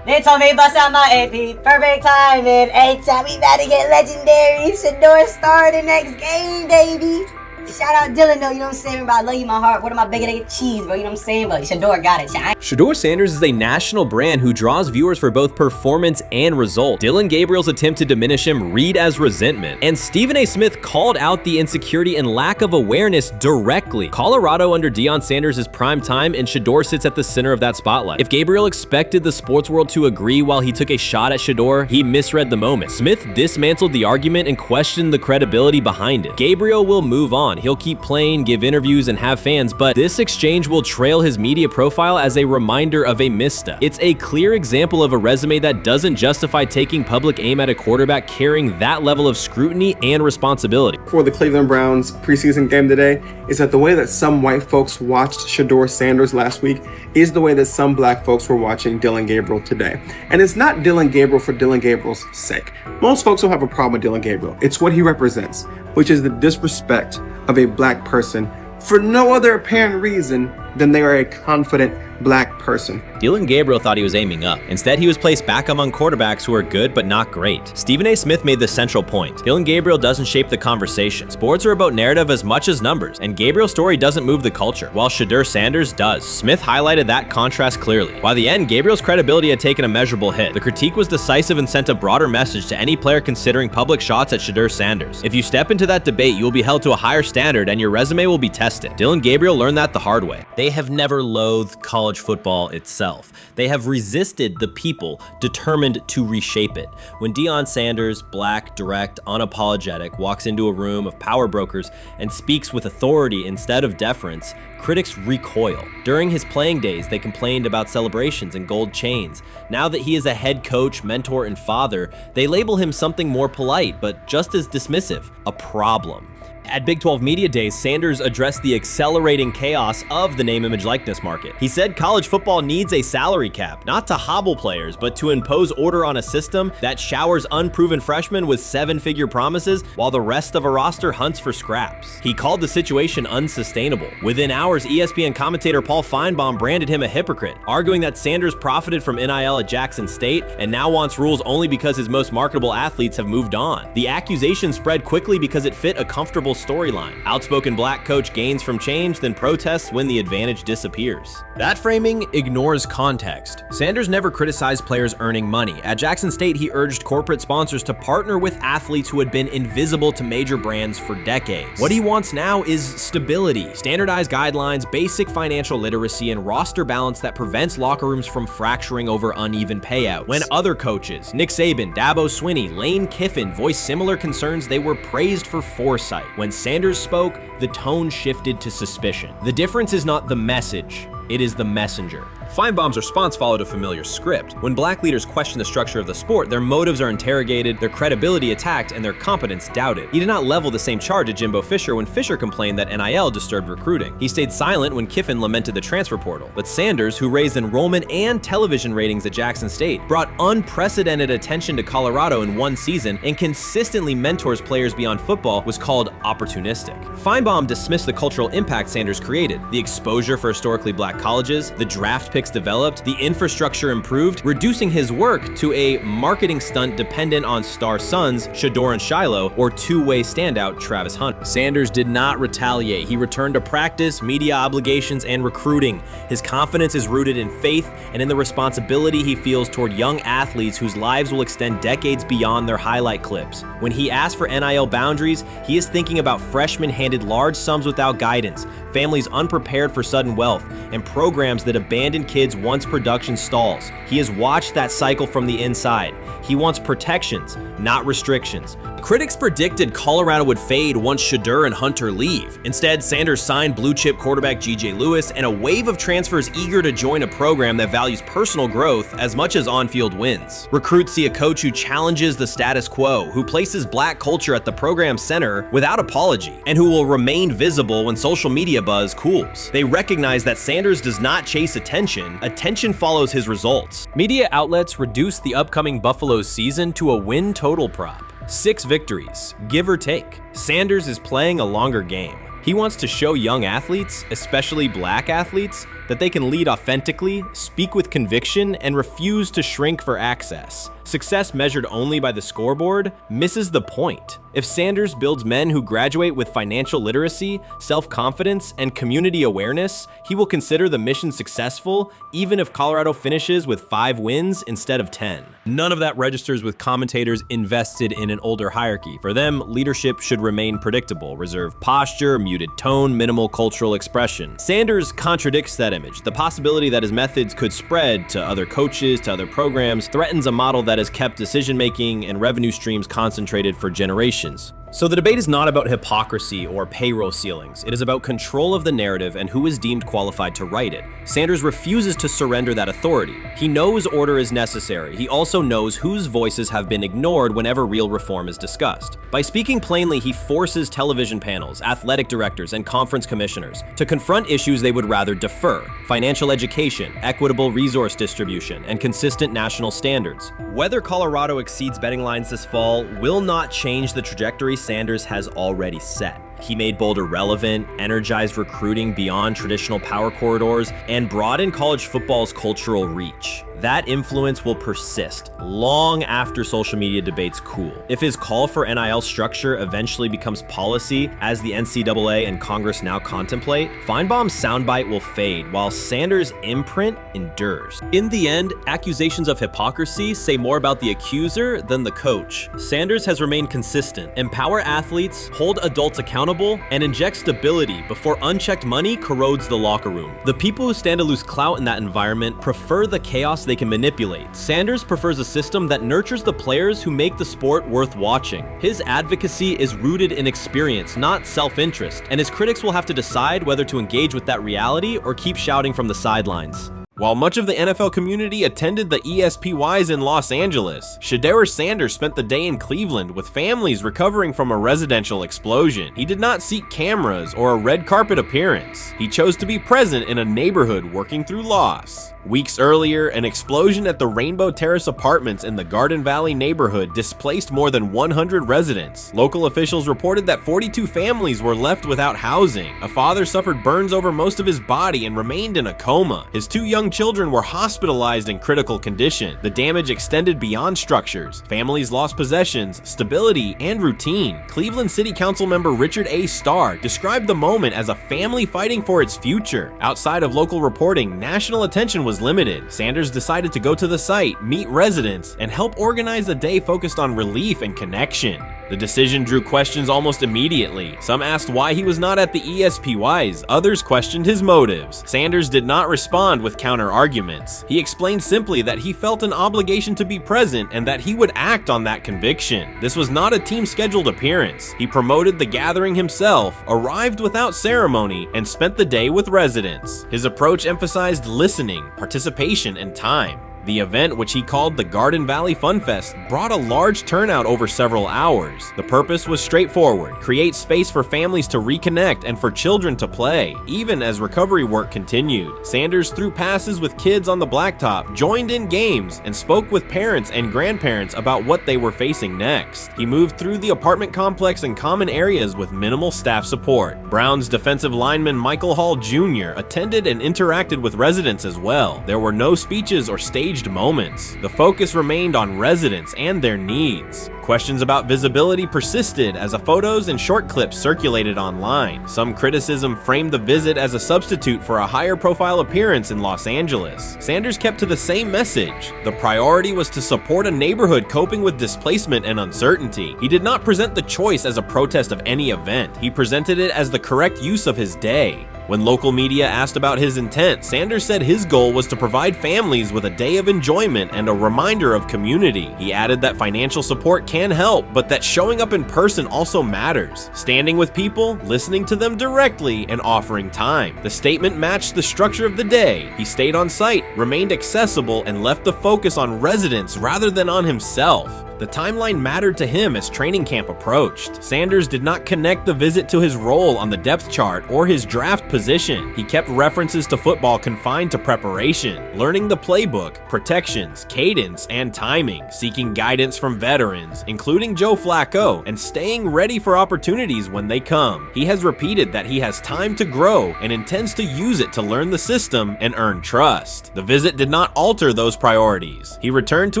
They told me bust out my AP, perfect timing. H-shot, we about to get legendary. Shedeur star the next game, baby. Shout out Dillon though, you know what I'm saying? Bro, I love you, my heart. What am I bigger than cheese, bro? You know what I'm saying? But Shedeur got it. Shedeur Sanders is a national brand who draws viewers for both performance and result. Dillon Gabriel's attempt to diminish him read as resentment. And Stephen A. Smith called out the insecurity and lack of awareness directly. Colorado under Deion Sanders is prime time, and Shedeur sits at the center of that spotlight. If Gabriel expected the sports world to agree while he took a shot at Shedeur, he misread the moment. Smith dismantled the argument and questioned the credibility behind it. Gabriel will move on. He'll keep playing, give interviews, and have fans, but this exchange will trail his media profile as a reminder of a misstep. It's a clear example of a resume that doesn't justify taking public aim at a quarterback carrying that level of scrutiny and responsibility. For the Cleveland Browns preseason game today is that the way that some white folks watched Shedeur Sanders last week is the way that some black folks were watching Dillon Gabriel today. And it's not Dillon Gabriel for Dillon Gabriel's sake. Most folks will have a problem with Dillon Gabriel. It's what he represents, which is the disrespect of a black person for no other apparent reason than they are a confident black person. Dillon Gabriel thought he was aiming up. Instead, he was placed back among quarterbacks who are good but not great. Stephen A. Smith made the central point. Dillon Gabriel doesn't shape the conversation. Sports are about narrative as much as numbers, and Gabriel's story doesn't move the culture, while Shedeur Sanders does. Smith highlighted that contrast clearly. By the end, Gabriel's credibility had taken a measurable hit. The critique was decisive and sent a broader message to any player considering public shots at Shedeur Sanders. If you step into that debate, you will be held to a higher standard and your resume will be tested. Dillon Gabriel learned that the hard way. They have never loathed college football itself. They have resisted the people determined to reshape it. When Deion Sanders, black, direct, unapologetic, walks into a room of power brokers and speaks with authority instead of deference, critics recoil. During his playing days, they complained about celebrations and gold chains. Now that he is a head coach, mentor, and father, they label him something more polite, but just as dismissive, a problem. At Big 12 Media Days, Sanders addressed the accelerating chaos of the name, image, likeness market. He said college football needs a salary cap, not to hobble players, but to impose order on a system that showers unproven freshmen with seven-figure promises while the rest of a roster hunts for scraps. He called the situation unsustainable. Within hours, ESPN commentator Paul Feinbaum branded him a hypocrite, arguing that Sanders profited from NIL at Jackson State and now wants rules only because his most marketable athletes have moved on. The accusation spread quickly because it fit a comfortable storyline. Outspoken black coach gains from change, then protests when the advantage disappears. That framing ignores context. Sanders never criticized players earning money. At Jackson State, he urged corporate sponsors to partner with athletes who had been invisible to major brands for decades. What he wants now is stability, standardized guidelines, basic financial literacy, and roster balance that prevents locker rooms from fracturing over uneven payouts. When other coaches, Nick Saban, Dabo Swinney, Lane Kiffin, voiced similar concerns, they were praised for foresight. When Sanders spoke, the tone shifted to suspicion. The difference is not the message, it is the messenger. Feinbaum's response followed a familiar script. When black leaders question the structure of the sport, their motives are interrogated, their credibility attacked, and their competence doubted. He did not level the same charge at Jimbo Fisher when Fisher complained that NIL disturbed recruiting. He stayed silent when Kiffin lamented the transfer portal. But Sanders, who raised enrollment and television ratings at Jackson State, brought unprecedented attention to Colorado in one season and consistently mentors players beyond football, was called opportunistic. Feinbaum dismissed the cultural impact Sanders created, the exposure for historically black colleges, the draft picks developed, the infrastructure improved, reducing his work to a marketing stunt dependent on star sons Shedeur and Shiloh or two-way standout Travis Hunter. Sanders did not retaliate. He returned to practice, media obligations, and recruiting. His confidence is rooted in faith and in the responsibility he feels toward young athletes whose lives will extend decades beyond their highlight clips. When he asks for NIL boundaries, he is thinking about freshmen handed large sums without guidance, families unprepared for sudden wealth, and programs that abandon kids once production stalls. He has watched that cycle from the inside. He wants protections, not restrictions. Critics predicted Colorado would fade once Shedeur and Hunter leave. Instead, Sanders signed blue-chip quarterback G.J. Lewis and a wave of transfers eager to join a program that values personal growth as much as on-field wins. Recruits see a coach who challenges the status quo, who places black culture at the program's center without apology, and who will remain visible when social media buzz cools. They recognize that Sanders does not chase attention, attention follows his results. Media outlets reduced the upcoming Buffalo season to a win total prop. 6 victories, give or take. Sanders is playing a longer game. He wants to show young athletes, especially black athletes, that they can lead authentically, speak with conviction, and refuse to shrink for access. Success measured only by the scoreboard misses the point. If Sanders builds men who graduate with financial literacy, self-confidence, and community awareness, he will consider the mission successful, even if Colorado finishes with 5 wins instead of 10. None of that registers with commentators invested in an older hierarchy. For them, leadership should remain predictable, reserved posture, muted tone, minimal cultural expression. Sanders contradicts that image. The possibility that his methods could spread to other coaches, to other programs, threatens a model that has kept decision-making and revenue streams concentrated for generations. So the debate is not about hypocrisy or payroll ceilings. It is about control of the narrative and who is deemed qualified to write it. Sanders refuses to surrender that authority. He knows order is necessary. He also knows whose voices have been ignored whenever real reform is discussed. By speaking plainly, he forces television panels, athletic directors, and conference commissioners to confront issues they would rather defer: financial education, equitable resource distribution, and consistent national standards. Whether Colorado exceeds betting lines this fall will not change the trajectory Sanders has already set. He made Boulder relevant, energized recruiting beyond traditional power corridors, and broadened college football's cultural reach. That influence will persist long after social media debates cool. If his call for NIL structure eventually becomes policy, as the NCAA and Congress now contemplate, Feinbaum's soundbite will fade, while Sanders' imprint endures. In the end, accusations of hypocrisy say more about the accuser than the coach. Sanders has remained consistent: empower athletes, hold adults accountable, and inject stability before unchecked money corrodes the locker room. The people who stand to lose clout in that environment prefer the chaos they can manipulate. Sanders prefers a system that nurtures the players who make the sport worth watching. His advocacy is rooted in experience, not self-interest, and his critics will have to decide whether to engage with that reality or keep shouting from the sidelines. While much of the NFL community attended the ESPYs in Los Angeles, Shedeur Sanders spent the day in Cleveland with families recovering from a residential explosion. He did not seek cameras or a red carpet appearance. He chose to be present in a neighborhood working through loss. Weeks earlier, an explosion at the Rainbow Terrace Apartments in the Garden Valley neighborhood displaced more than 100 residents. Local officials reported that 42 families were left without housing. A father suffered burns over most of his body and remained in a coma. His 2 young young children were hospitalized in critical condition. The damage extended beyond structures. Families lost possessions, stability, and routine. Cleveland City Council member Richard A. Starr described the moment as a family fighting for its future. Outside of local reporting, national attention was limited. Sanders decided to go to the site, meet residents, and help organize a day focused on relief and connection. The decision drew questions almost immediately. Some asked why he was not at the ESPYs, others questioned his motives. Sanders did not respond with counter-arguments. He explained simply that he felt an obligation to be present and that he would act on that conviction. This was not a team-scheduled appearance. He promoted the gathering himself, arrived without ceremony, and spent the day with residents. His approach emphasized listening, participation, and time. The event, which he called the Garden Valley Fun Fest, brought a large turnout over several hours. The purpose was straightforward: create space for families to reconnect and for children to play, even as recovery work continued. Sanders threw passes with kids on the blacktop, joined in games, and spoke with parents and grandparents about what they were facing next. He moved through the apartment complex and common areas with minimal staff support. Browns defensive lineman Michael Hall Jr. attended and interacted with residents as well. There were no speeches or staged moments. The focus remained on residents and their needs. Questions about visibility persisted as photos and short clips circulated online. Some criticism framed the visit as a substitute for a higher profile appearance in Los Angeles. Sanders kept to the same message. The priority was to support a neighborhood coping with displacement and uncertainty. He did not present the choice as a protest of any event. He presented it as the correct use of his day. When local media asked about his intent, Sanders said his goal was to provide families with a day of enjoyment and a reminder of community. He added that financial support can help, but that showing up in person also matters. Standing with people, listening to them directly, and offering time. The statement matched the structure of the day. He stayed on site, remained accessible, and left the focus on residents rather than on himself. The timeline mattered to him as training camp approached. Sanders did not connect the visit to his role on the depth chart or his draft position. He kept references to football confined to preparation, learning the playbook, protections, cadence, and timing, seeking guidance from veterans, including Joe Flacco, and staying ready for opportunities when they come. He has repeated that he has time to grow and intends to use it to learn the system and earn trust. The visit did not alter those priorities. He returned to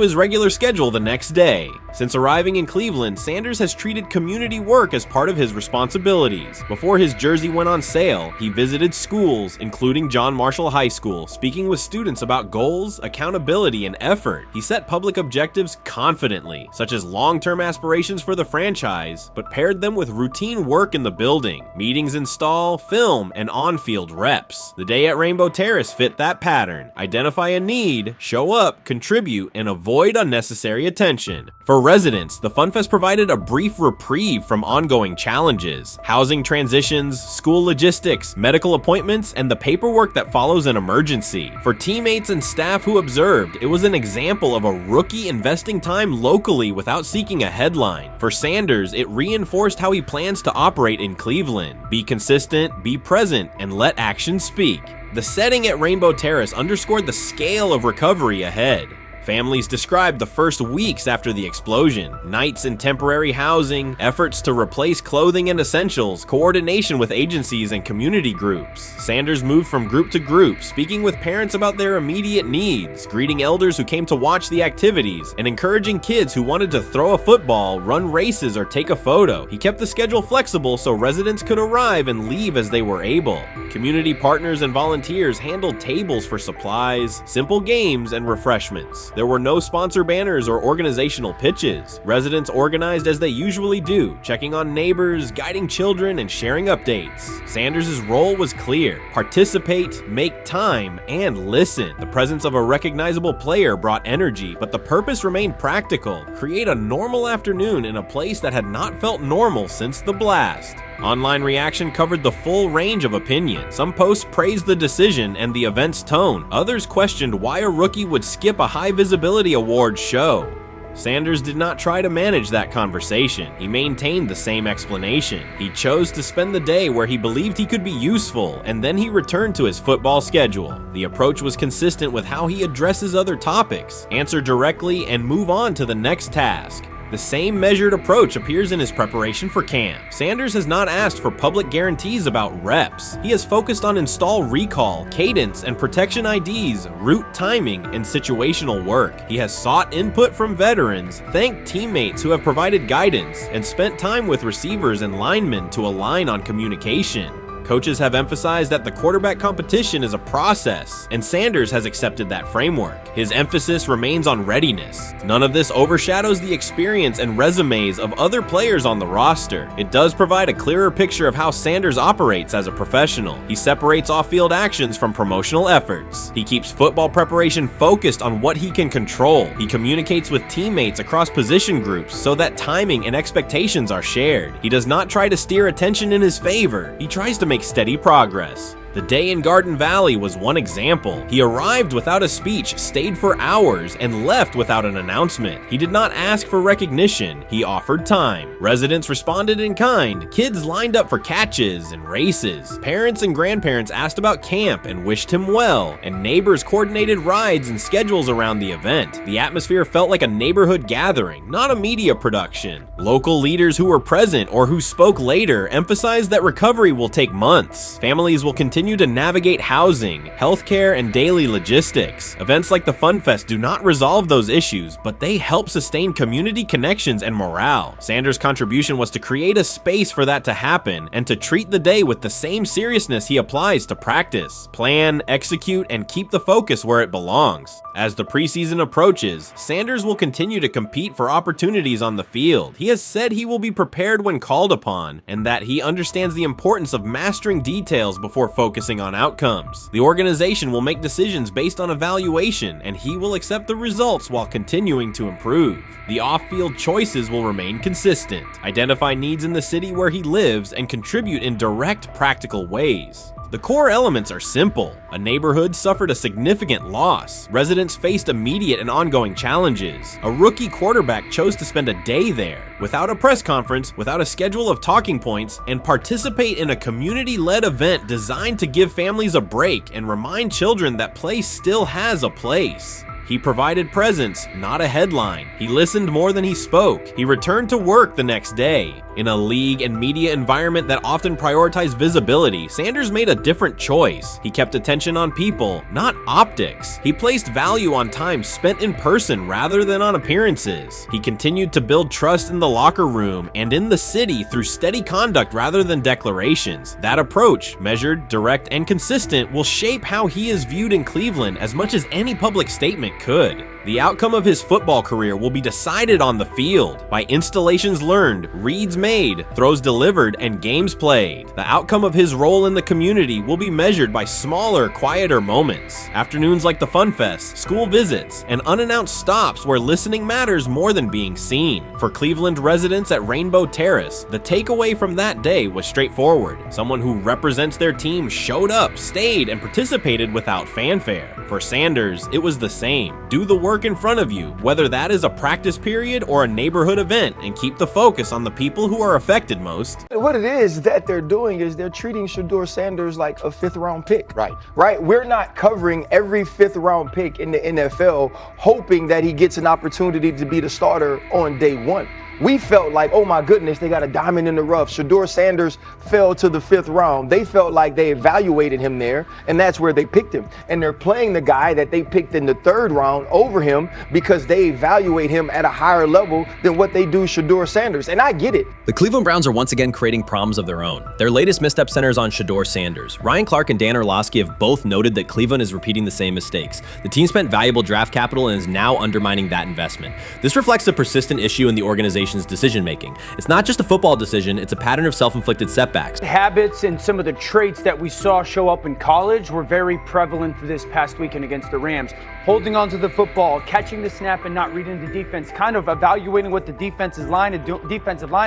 his regular schedule the next day. Since arriving in Cleveland, Sanders has treated community work as part of his responsibilities. Before his jersey went on sale, he visited schools, including John Marshall High School, speaking with students about goals, accountability, and effort. He set public objectives confidently, such as long-term aspirations for the franchise, but paired them with routine work in the building, meetings in stall, film, and on-field reps. The day at Rainbow Terrace fit that pattern. Identify a need, show up, contribute, and avoid unnecessary attention. For residents, the FunFest provided a brief reprieve from ongoing challenges: housing transitions, school logistics, medical appointments, and the paperwork that follows an emergency. For teammates and staff who observed, it was an example of a rookie investing time locally without seeking a headline. For Sanders, it reinforced how he plans to operate in Cleveland: be consistent, be present, and let actions speak. The setting at Rainbow Terrace underscored the scale of recovery ahead. Families described the first weeks after the explosion: nights in temporary housing, efforts to replace clothing and essentials, coordination with agencies and community groups. Sanders moved from group to group, speaking with parents about their immediate needs, greeting elders who came to watch the activities, and encouraging kids who wanted to throw a football, run races, or take a photo. He kept the schedule flexible so residents could arrive and leave as they were able. Community partners and volunteers handled tables for supplies, simple games, and refreshments. There were no sponsor banners or organizational pitches. Residents organized as they usually do, checking on neighbors, guiding children, and sharing updates. Sanders' role was clear: participate, make time, and listen. The presence of a recognizable player brought energy, but the purpose remained practical: create a normal afternoon in a place that had not felt normal since the blast. Online reaction covered the full range of opinion. Some posts praised the decision and the event's tone. Others questioned why a rookie would skip a high visibility awards show. Sanders did not try to manage that conversation. He maintained the same explanation. He chose to spend the day where he believed he could be useful, and then he returned to his football schedule. The approach was consistent with how he addresses other topics: answer directly and move on to the next task. The same measured approach appears in his preparation for camp. Sanders has not asked for public guarantees about reps. He has focused on install recall, cadence, and protection IDs, route timing, and situational work. He has sought input from veterans, thanked teammates who have provided guidance, and spent time with receivers and linemen to align on communication. Coaches have emphasized that the quarterback competition is a process, and Sanders has accepted that framework. His emphasis remains on readiness. None of this overshadows the experience and resumes of other players on the roster. It does provide a clearer picture of how Sanders operates as a professional. He separates off-field actions from promotional efforts. He keeps football preparation focused on what he can control. He communicates with teammates across position groups so that timing and expectations are shared. He does not try to steer attention in his favor. He tries to make steady progress. The day in Garden Valley was one example. He arrived without a speech, stayed for hours, and left without an announcement. He did not ask for recognition. He offered time. Residents responded in kind. Kids lined up for catches and races. Parents and grandparents asked about camp and wished him well, and neighbors coordinated rides and schedules around the event. The atmosphere felt like a neighborhood gathering, not a media production. Local leaders who were present or who spoke later emphasized that recovery will take months. Families will continue to navigate housing, healthcare, and daily logistics. Events like the Fun Fest do not resolve those issues, but they help sustain community connections and morale. Sanders' contribution was to create a space for that to happen and to treat the day with the same seriousness he applies to practice, plan, execute, and keep the focus where it belongs. As the preseason approaches, Sanders will continue to compete for opportunities on the field. He has said he will be prepared when called upon, and that he understands the importance of mastering details before focusing on outcomes. The organization will make decisions based on evaluation, and he will accept the results while continuing to improve. The off-field choices will remain consistent, identify needs in the city where he lives, and contribute in direct, practical ways. The core elements are simple. A neighborhood suffered a significant loss. Residents faced immediate and ongoing challenges. A rookie quarterback chose to spend a day there, without a press conference, without a schedule of talking points, and participate in a community-led event designed to give families a break and remind children that play still has a place. He provided presence, not a headline. He listened more than he spoke. He returned to work the next day. In a league and media environment that often prioritize visibility, Sanders made a different choice. He kept attention on people, not optics. He placed value on time spent in person rather than on appearances. He continued to build trust in the locker room and in the city through steady conduct rather than declarations. That approach, measured, direct, and consistent, will shape how he is viewed in Cleveland as much as any public statement could. The outcome of his football career will be decided on the field by installations learned, reads made, throws delivered, and games played. The outcome of his role in the community will be measured by smaller, quieter moments. Afternoons like the Fun Fest, school visits, and unannounced stops where listening matters more than being seen. For Cleveland residents at Rainbow Terrace, the takeaway from that day was straightforward. Someone who represents their team showed up, stayed, and participated without fanfare. For Sanders, it was the same. Do the work in front of you, whether that is a practice period or a neighborhood event, and keep the focus on the people who are affected most. What it is that they're doing is they're treating Shedeur Sanders like a 5th round pick. Right? We're not covering every 5th round pick in the NFL hoping that he gets an opportunity to be the starter on day one. We felt like, oh my goodness, they got a diamond in the rough. Shedeur Sanders fell to the 5th round. They felt like they evaluated him there, and that's where they picked him. And they're playing the guy that they picked in the 3rd round over him because they evaluate him at a higher level than what they do Shedeur Sanders. And I get it. The Cleveland Browns are once again creating problems of their own. Their latest misstep centers on Shedeur Sanders. Ryan Clark and Dan Orlovsky have both noted that Cleveland is repeating the same mistakes. The team spent valuable draft capital and is now undermining that investment. This reflects a persistent issue in the organization's decision-making. It's not just a football decision, it's a pattern of self-inflicted setbacks. Habits and some of the traits that we saw show up in college were very prevalent this past weekend against the Rams. Holding onto the football, catching the snap and not reading the defense, kind of evaluating what the defensive line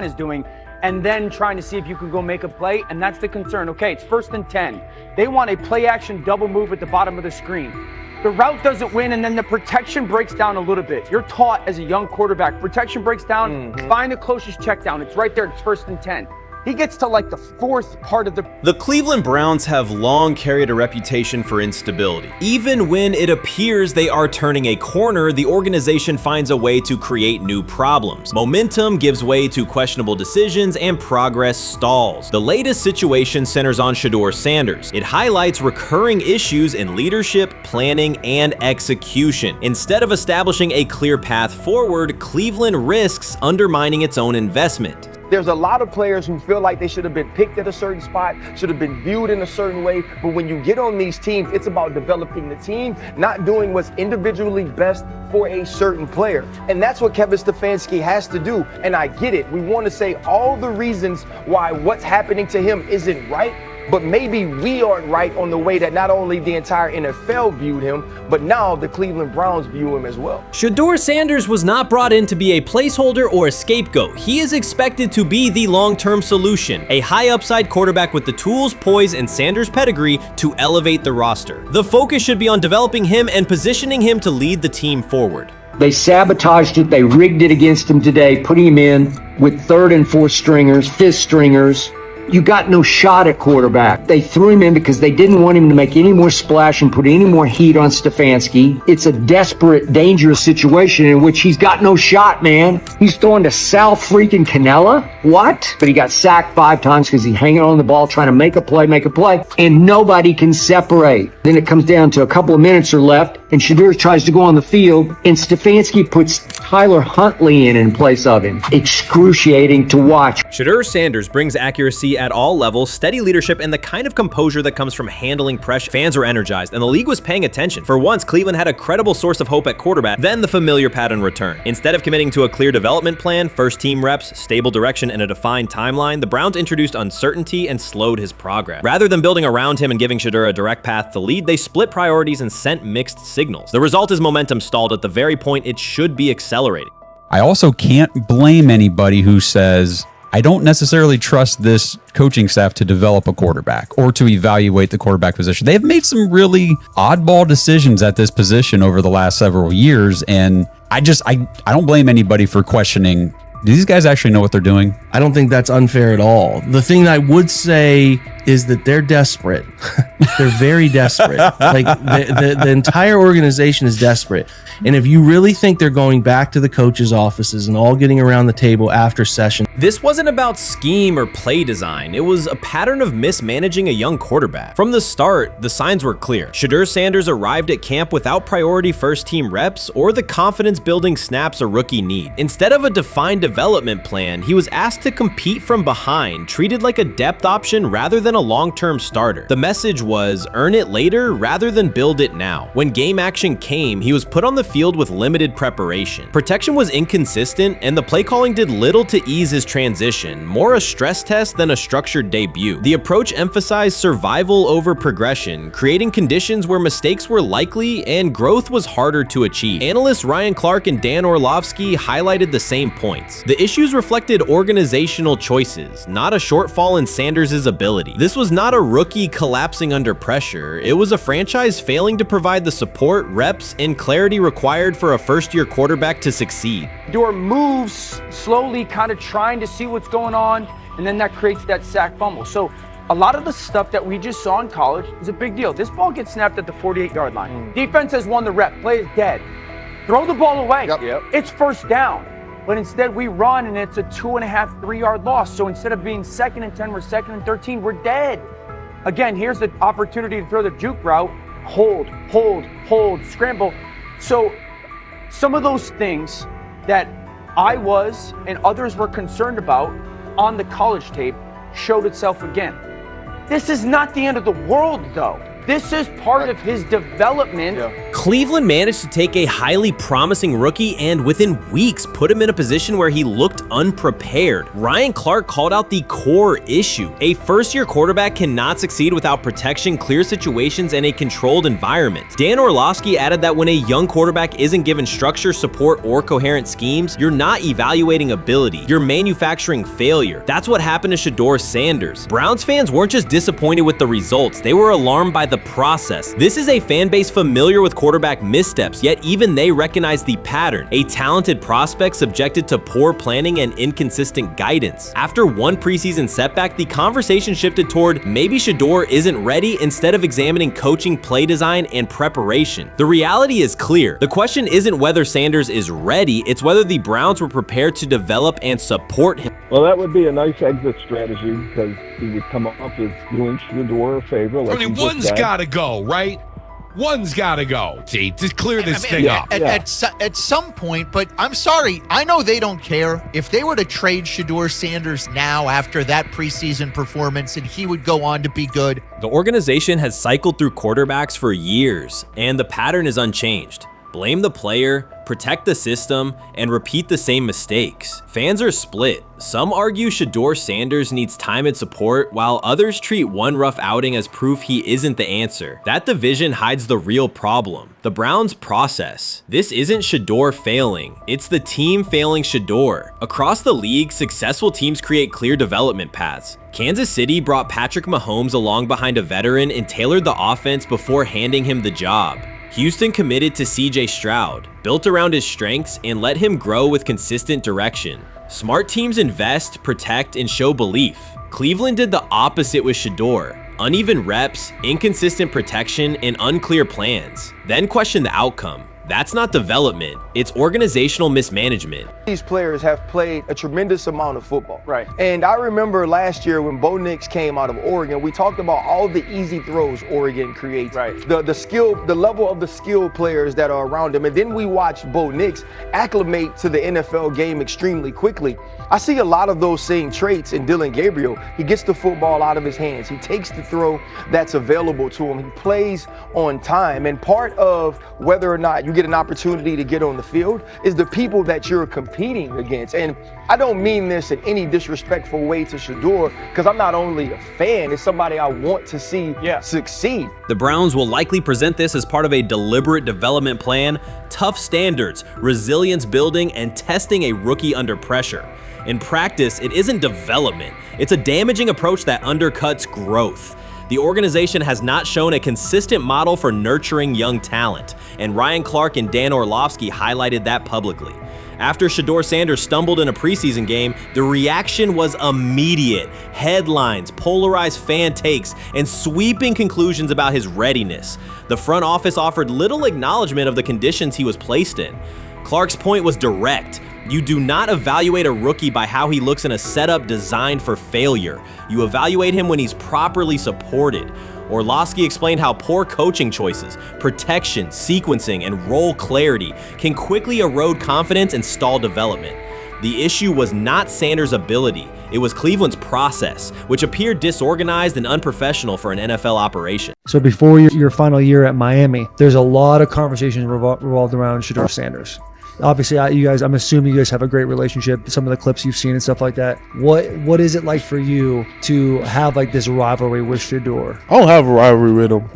is doing, and then trying to see if you can go make a play, and that's the concern. Okay, it's 1st and 10. They want a play-action double move at the bottom of the screen. The route doesn't win, and then the protection breaks down a little bit. You're taught as a young quarterback, protection breaks down, find the closest check down. It's right there, it's 1st and 10. he gets to like the fourth part of the... The Cleveland Browns have long carried a reputation for instability. Even when it appears they are turning a corner, the organization finds a way to create new problems. Momentum gives way to questionable decisions and progress stalls. The latest situation centers on Shedeur Sanders. It highlights recurring issues in leadership, planning, and execution. Instead of establishing a clear path forward, Cleveland risks undermining its own investment. There's a lot of players who feel like they should have been picked at a certain spot, should have been viewed in a certain way, but when you get on these teams, it's about developing the team, not doing what's individually best for a certain player. And that's what Kevin Stefanski has to do, and I get it. We want to say all the reasons why what's happening to him isn't right, but maybe we aren't right on the way that not only the entire NFL viewed him, but now the Cleveland Browns view him as well. Shedeur Sanders was not brought in to be a placeholder or a scapegoat. He is expected to be the long-term solution, a high-upside quarterback with the tools, poise, and Sanders' pedigree to elevate the roster. The focus should be on developing him and positioning him to lead the team forward. They sabotaged it. They rigged it against him today, putting him in with third and fourth stringers, fifth stringers. You got no shot at quarterback. They threw him in because they didn't want him to make any more splash and put any more heat on Stefanski. It's a desperate, dangerous situation in which he's got no shot, man. He's throwing to Sal freaking Cannella? What? But he got sacked 5 times because he's hanging on the ball trying to make a play, and nobody can separate. Then it comes down to a couple of minutes are left, and Shedeur tries to go on the field, and Stefanski puts Tyler Huntley in place of him. Excruciating to watch. Shedeur Sanders brings accuracy at all levels, steady leadership, and the kind of composure that comes from handling pressure. Fans were energized, and the league was paying attention. For once, Cleveland had a credible source of hope at quarterback, then the familiar pattern returned. Instead of committing to a clear development plan, first-team reps, stable direction, and a defined timeline, the Browns introduced uncertainty and slowed his progress. Rather than building around him and giving Shedeur a direct path to lead, they split priorities and sent mixed signals. The result is momentum stalled at the very point it should be accelerating. I also can't blame anybody who says, I don't necessarily trust this coaching staff to develop a quarterback or to evaluate the quarterback position. They've made some really oddball decisions at this position over the last several years, and I don't blame anybody for questioning, do these guys actually know what they're doing? I don't think that's unfair at all. The thing I would say is that they're desperate. They're very desperate. Like the entire organization is desperate. And if you really think they're going back to the coaches' offices and all getting around the table after session. This wasn't about scheme or play design. It was a pattern of mismanaging a young quarterback. From the start, the signs were clear. Shedeur Sanders arrived at camp without priority first-team reps or the confidence-building snaps a rookie need. Instead of a defined development plan, he was asked to compete from behind, treated like a depth option rather than a long-term starter. The message was, earn it later rather than build it now. When game action came, he was put on the field with limited preparation. Protection was inconsistent, and the play calling did little to ease his transition, more a stress test than a structured debut. The approach emphasized survival over progression, creating conditions where mistakes were likely and growth was harder to achieve. Analysts Ryan Clark and Dan Orlovsky highlighted the same points. The issues reflected organizational choices, not a shortfall in Sanders' ability. This was not a rookie collapsing under pressure. It was a franchise failing to provide the support, reps, and clarity required for a first-year quarterback to succeed. Shedeur moves slowly, kind of trying to see what's going on, and then that creates that sack fumble. So a lot of the stuff that we just saw in college is a big deal. This ball gets snapped at the 48-yard line. Defense has won the rep. Play is dead. Throw the ball away. It's first down. But instead we run and it's a 2.5, 3-yard loss. So instead of being 2nd and 10, we're 2nd and 13, we're dead. Again, here's the opportunity to throw the juke route. Hold, scramble. So some of those things that I was and others were concerned about on the college tape showed itself again. This is not the end of the world, though. This is part of his development. Cleveland managed to take a highly promising rookie and within weeks put him in a position where he looked unprepared. Ryan Clark called out the core issue. A first-year quarterback cannot succeed without protection, clear situations, and a controlled environment. Dan Orlovsky added that when a young quarterback isn't given structure, support, or coherent schemes, you're not evaluating ability, you're manufacturing failure. That's what happened to Shedeur Sanders. Browns fans weren't just disappointed with the results, they were alarmed by the process. This is a fan base familiar with quarterback missteps, yet even they recognize the pattern. A talented prospect subjected to poor planning and inconsistent guidance. After one preseason setback, the conversation shifted toward maybe Shedeur isn't ready instead of examining coaching, play design, and preparation. The reality is clear. The question isn't whether Sanders is ready, it's whether the Browns were prepared to develop and support him. Well, that would be a nice exit strategy because he would come up as doing Shedeur a favor. Like one's got to go, right? One's got to go, to clear this thing up. At some point, but I'm sorry, I know they don't care. If they were to trade Shedeur Sanders now after that preseason performance and he would go on to be good. The organization has cycled through quarterbacks for years, and the pattern is unchanged. Blame the player, protect the system, and repeat the same mistakes. Fans are split. Some argue Shedeur Sanders needs time and support, while others treat one rough outing as proof he isn't the answer. That division hides the real problem: the Browns' process. This isn't Shedeur failing, it's the team failing Shedeur. Across the league, successful teams create clear development paths. Kansas City brought Patrick Mahomes along behind a veteran and tailored the offense before handing him the job. Houston committed to CJ Stroud, built around his strengths, and let him grow with consistent direction. Smart teams invest, protect, and show belief. Cleveland did the opposite with Shedeur: uneven reps, inconsistent protection, and unclear plans. Then question the outcome. That's not development, it's organizational mismanagement. These players have played a tremendous amount of football. Right. And I remember last year when Bo Nix came out of Oregon, we talked about all the easy throws Oregon creates. Right. The level of the skill players that are around him. And then we watched Bo Nix acclimate to the NFL game extremely quickly. I see a lot of those same traits in Dillon Gabriel. He gets the football out of his hands. He takes the throw that's available to him. He plays on time. And part of whether or not you get an opportunity to get on the field is the people that you're competing against. And I don't mean this in any disrespectful way to Shedeur, because I'm not only a fan, it's somebody I want to see succeed. The Browns will likely present this as part of a deliberate development plan, tough standards, resilience building, and testing a rookie under pressure. In practice, it isn't development. It's a damaging approach that undercuts growth. The organization has not shown a consistent model for nurturing young talent, and Ryan Clark and Dan Orlovsky highlighted that publicly. After Shedeur Sanders stumbled in a preseason game, the reaction was immediate. Headlines, polarized fan takes, and sweeping conclusions about his readiness. The front office offered little acknowledgement of the conditions he was placed in. Clark's point was direct. You do not evaluate a rookie by how he looks in a setup designed for failure. You evaluate him when he's properly supported. Orlovsky explained how poor coaching choices, protection, sequencing, and role clarity can quickly erode confidence and stall development. The issue was not Sanders' ability, it was Cleveland's process, which appeared disorganized and unprofessional for an NFL operation. So before your final year at Miami, there's a lot of conversations revolved around Shedeur Sanders. Obviously, I'm assuming you guys have a great relationship, some of the clips you've seen and stuff like that. What is it like for you to have like this rivalry with Shedeur? I don't have a rivalry with him.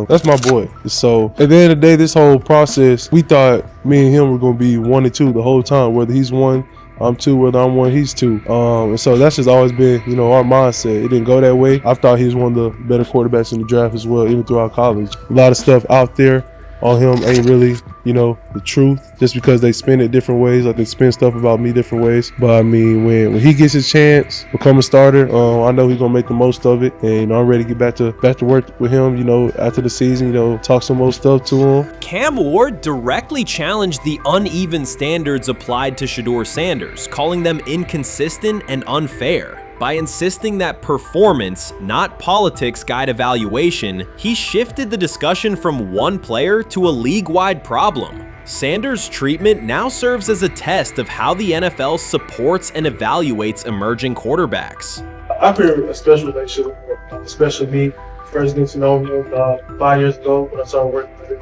That's my boy. So at the end of the day, this whole process, we thought me and him were going to be 1 and 2 the whole time. Whether he's 1, I'm 2, whether I'm 1, he's 2. And so that's just always been, our mindset. It didn't go that way. I thought he was one of the better quarterbacks in the draft as well, even throughout college. A lot of stuff out there on him ain't really, the truth, just because they spin it different ways. Like they spin stuff about me different ways. But I mean, when he gets his chance, become a starter, I know he's gonna make the most of it, and I'm ready to get back to work with him. After the season, talk some more stuff to him. Cam Ward directly challenged the uneven standards applied to Shedeur Sanders, calling them inconsistent and unfair. By insisting that performance, not politics, guide evaluation, he shifted the discussion from one player to a league-wide problem. Sanders' treatment now serves as a test of how the NFL supports and evaluates emerging quarterbacks. I feel a special relationship with him, especially me. First getting to know him 5 years ago when I started working with him.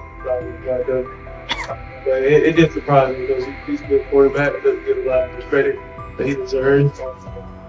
But it did surprise me because he's a good quarterback. It doesn't get a lot of credit that he deserves.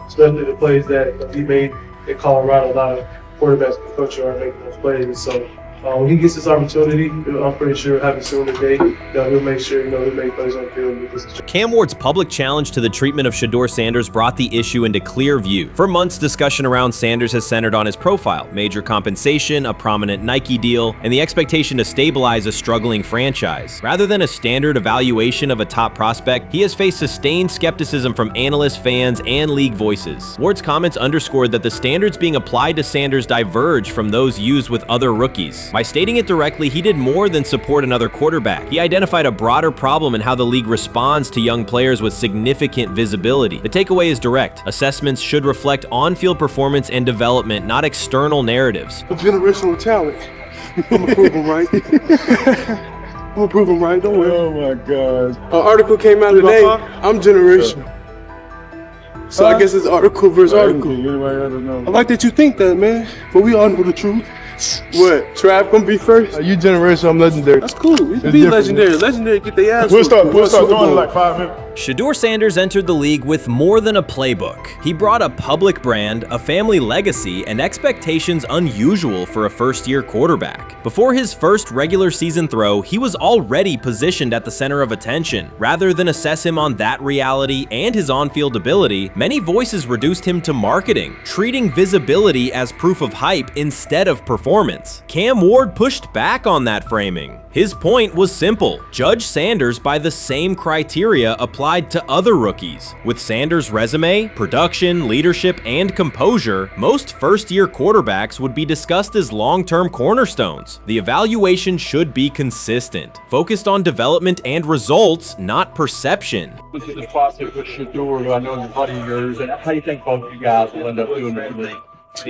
Especially the plays that he made in Colorado. A lot of quarterbacks and coaches are making those plays. So When he gets his opportunity, I'm pretty sure it happens soon today, that he'll make sure, he'll make plays on the field. Because Cam Ward's public challenge to the treatment of Shedeur Sanders brought the issue into clear view. For months, discussion around Sanders has centered on his profile, major compensation, a prominent Nike deal, and the expectation to stabilize a struggling franchise. Rather than a standard evaluation of a top prospect, he has faced sustained skepticism from analysts, fans, and league voices. Ward's comments underscored that the standards being applied to Sanders diverge from those used with other rookies. By stating it directly, he did more than support another quarterback. He identified a broader problem in how the league responds to young players with significant visibility. The takeaway is direct. Assessments should reflect on-field performance and development, not external narratives. generational talent. I'm gonna prove him right. I'm gonna prove him right, don't worry. Oh my God. An article came out today, I'm generational. So I guess it's article versus article. I like that you think that, man, but we all know the truth. What? Trav gonna be first? You generational, I'm legendary. That's cool. We can be legendary. Legendary, get their ass. We'll start doing it like 5 minutes. Shedeur Sanders entered the league with more than a playbook. He brought a public brand, a family legacy, and expectations unusual for a first-year quarterback. Before his first regular season throw, he was already positioned at the center of attention. Rather than assess him on that reality and his on-field ability, many voices reduced him to marketing, treating visibility as proof of hype instead of performance. Cam Ward pushed back on that framing. His point was simple: judge Sanders by the same criteria applied to other rookies. With Sanders' resume, production, leadership, and composure, most first-year quarterbacks would be discussed as long-term cornerstones. The evaluation should be consistent, focused on development and results, not perception. This is the process with Shedeur, who I know is a buddy of yours, and how do you think both of you guys will end up doing in the league?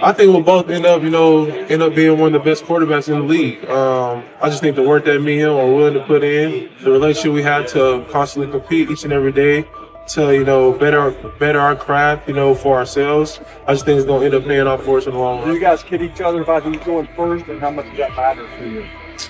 I think we'll both end up being one of the best quarterbacks in the league. I just think the work that me and him are willing to put in, the relationship we have to constantly compete each and every day, to better our craft, for ourselves. I just think it's gonna end up paying off for us in the long run. Do you guys kid each other about who's going first, and how much does that matter to you?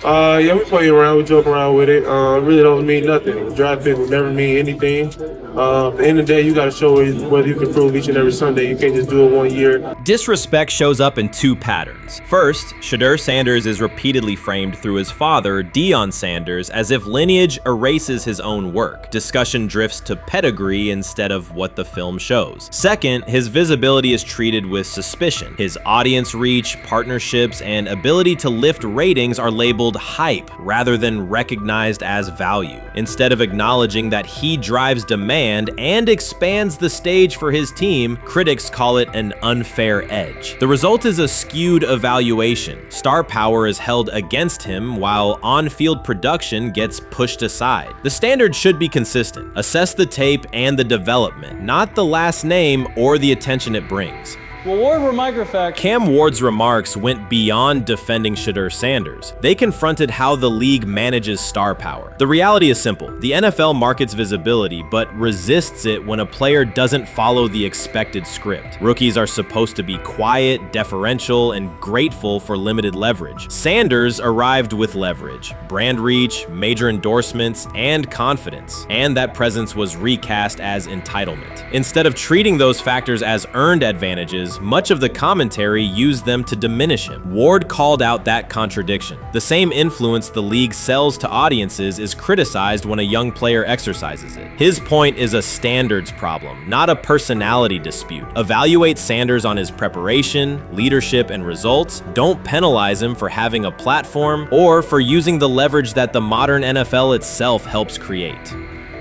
Yeah, we play around, we joke around with it. It really don't mean nothing. Draft pick will never mean anything. At the end of the day, you got to show whether you can prove each and every Sunday. You can't just do it 1 year. Disrespect shows up in two patterns. First, Shedeur Sanders is repeatedly framed through his father, Deion Sanders, as if lineage erases his own work. Discussion drifts to pedigree instead of what the film shows. Second, his visibility is treated with suspicion. His audience reach, partnerships, and ability to lift ratings are labeled hype rather than recognized as value. Instead of acknowledging that he drives demand and expands the stage for his team, critics call it an unfair edge. The result is a skewed evaluation. Star power is held against him while on-field production gets pushed aside. The standard should be consistent. Assess the tape and the development, not the last name or the attention it brings. Well, Ward were microfacts. Cam Ward's remarks went beyond defending Shedeur Sanders. They confronted how the league manages star power. The reality is simple. The NFL markets visibility, but resists it when a player doesn't follow the expected script. Rookies are supposed to be quiet, deferential, and grateful for limited leverage. Sanders arrived with leverage, brand reach, major endorsements, and confidence. And that presence was recast as entitlement. Instead of treating those factors as earned advantages, much of the commentary used them to diminish him. Ward called out that contradiction. The same influence the league sells to audiences is criticized when a young player exercises it. His point is a standards problem, not a personality dispute. Evaluate Sanders on his preparation, leadership, and results. Don't penalize him for having a platform or for using the leverage that the modern NFL itself helps create.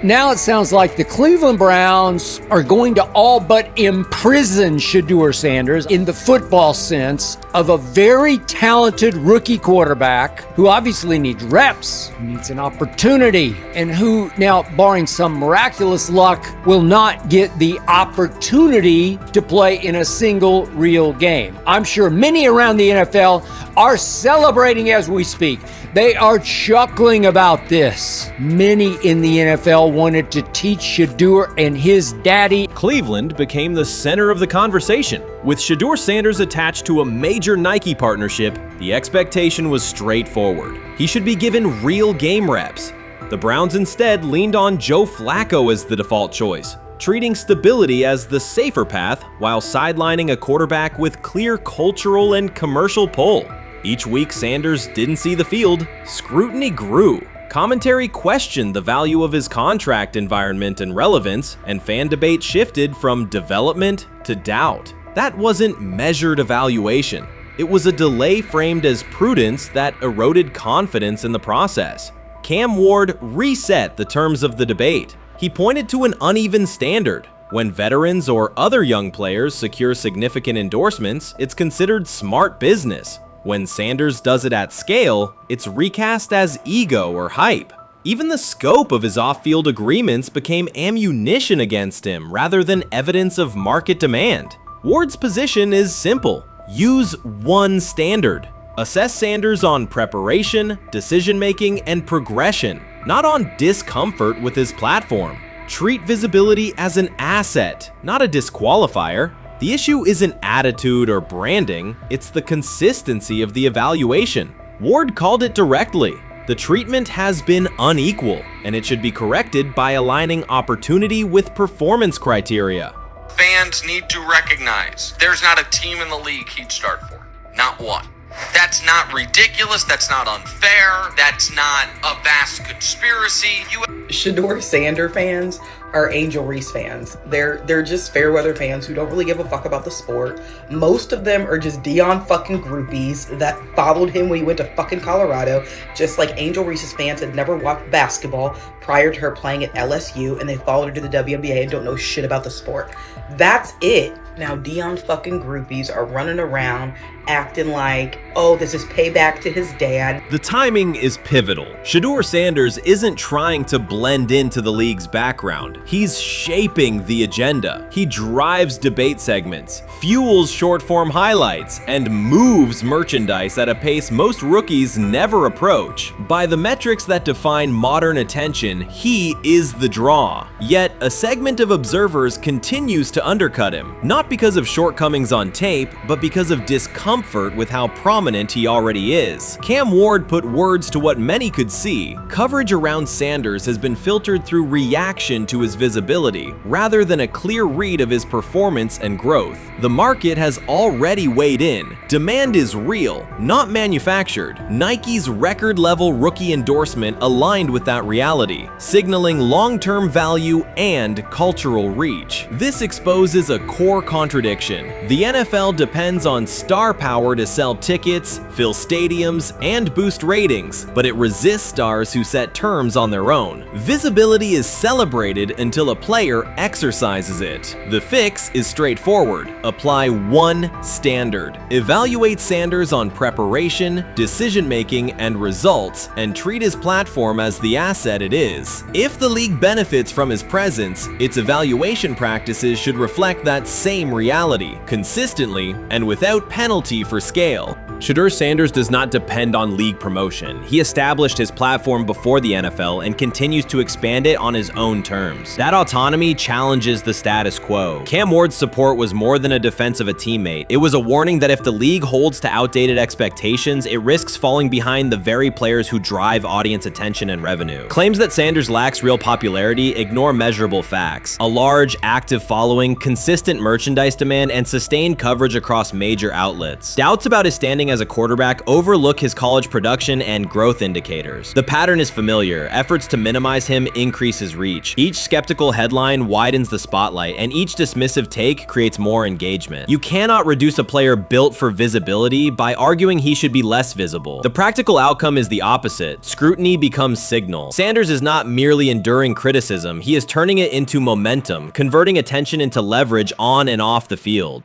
Now it sounds like the Cleveland Browns are going to all but imprison Shedeur Sanders in the football sense of a very talented rookie quarterback who obviously needs reps, needs an opportunity, and who now, barring some miraculous luck, will not get the opportunity to play in a single real game. I'm sure many around the NFL are celebrating as we speak. They are chuckling about this. Many in the NFL wanted to teach Shedeur and his daddy. Cleveland became the center of the conversation. With Shedeur Sanders attached to a major Nike partnership, the expectation was straightforward. He should be given real game reps. The Browns instead leaned on Joe Flacco as the default choice, treating stability as the safer path while sidelining a quarterback with clear cultural and commercial pull. Each week Sanders didn't see the field, scrutiny grew. Commentary questioned the value of his contract environment and relevance, and fan debate shifted from development to doubt. That wasn't measured evaluation. It was a delay framed as prudence that eroded confidence in the process. Cam Ward reset the terms of the debate. He pointed to an uneven standard. When veterans or other young players secure significant endorsements, it's considered smart business. When Sanders does it at scale, it's recast as ego or hype. Even the scope of his off-field agreements became ammunition against him rather than evidence of market demand. Ward's position is simple. Use one standard. Assess Sanders on preparation, decision-making, and progression, not on discomfort with his platform. Treat visibility as an asset, not a disqualifier. The issue isn't attitude or branding, it's the consistency of the evaluation. Ward called it directly. The treatment has been unequal, and it should be corrected by aligning opportunity with performance criteria. Fans need to recognize there's not a team in the league he'd start for. Not one. That's not ridiculous, that's not unfair, that's not a vast conspiracy. Shedeur Sander fans are Angel Reese fans. They're just fair weather fans who don't really give a fuck about the sport. Most of them are just Dion fucking groupies that followed him when he went to fucking Colorado, just like Angel Reese's fans had never watched basketball prior to her playing at LSU, and they followed her to the WNBA and don't know shit about the sport. That's it. Now Dion fucking groupies are running around acting like, oh, this is payback to his dad. The timing is pivotal. Shedeur Sanders isn't trying to blend into the league's background. He's shaping the agenda. He drives debate segments, fuels short-form highlights, and moves merchandise at a pace most rookies never approach. By the metrics that define modern attention, he is the draw. Yet, a segment of observers continues to undercut him, not because of shortcomings on tape, but because of discomfort with how prominent he already is. Cam Ward put words to what many could see. Coverage around Sanders has been filtered through reaction to his visibility, rather than a clear read of his performance and growth. The market has already weighed in. Demand is real, not manufactured. Nike's record-level rookie endorsement aligned with that reality, signaling long-term value and cultural reach. This exposes a core contradiction. The NFL depends on star power to sell tickets, fill stadiums, and boost ratings, but it resists stars who set terms on their own. Visibility is celebrated until a player exercises it. The fix is straightforward. Apply one standard. Evaluate Sanders on preparation, decision-making, and results, and treat his platform as the asset it is. If the league benefits from his presence, its evaluation practices should reflect that same reality, consistently and without penalty for scale. Shedeur Sanders does not depend on league promotion. He established his platform before the NFL and continues to expand it on his own terms. That autonomy challenges the status quo. Cam Ward's support was more than a defense of a teammate. It was a warning that if the league holds to outdated expectations, it risks falling behind the very players who drive audience attention and revenue. Claims that Sanders lacks real popularity ignore measurable facts. A large, active following, consistent merchandise demand, and sustained coverage across major outlets. Doubts about his standing as a quarterback overlook his college production and growth indicators. The pattern is familiar. Efforts to minimize him increase his reach. Each skeptical headline widens the spotlight, and each dismissive take creates more engagement. You cannot reduce a player built for visibility by arguing he should be less visible. The practical outcome is the opposite. Scrutiny becomes signal. Sanders is not merely enduring criticism, he is turning it into momentum, converting attention into leverage on and off the field.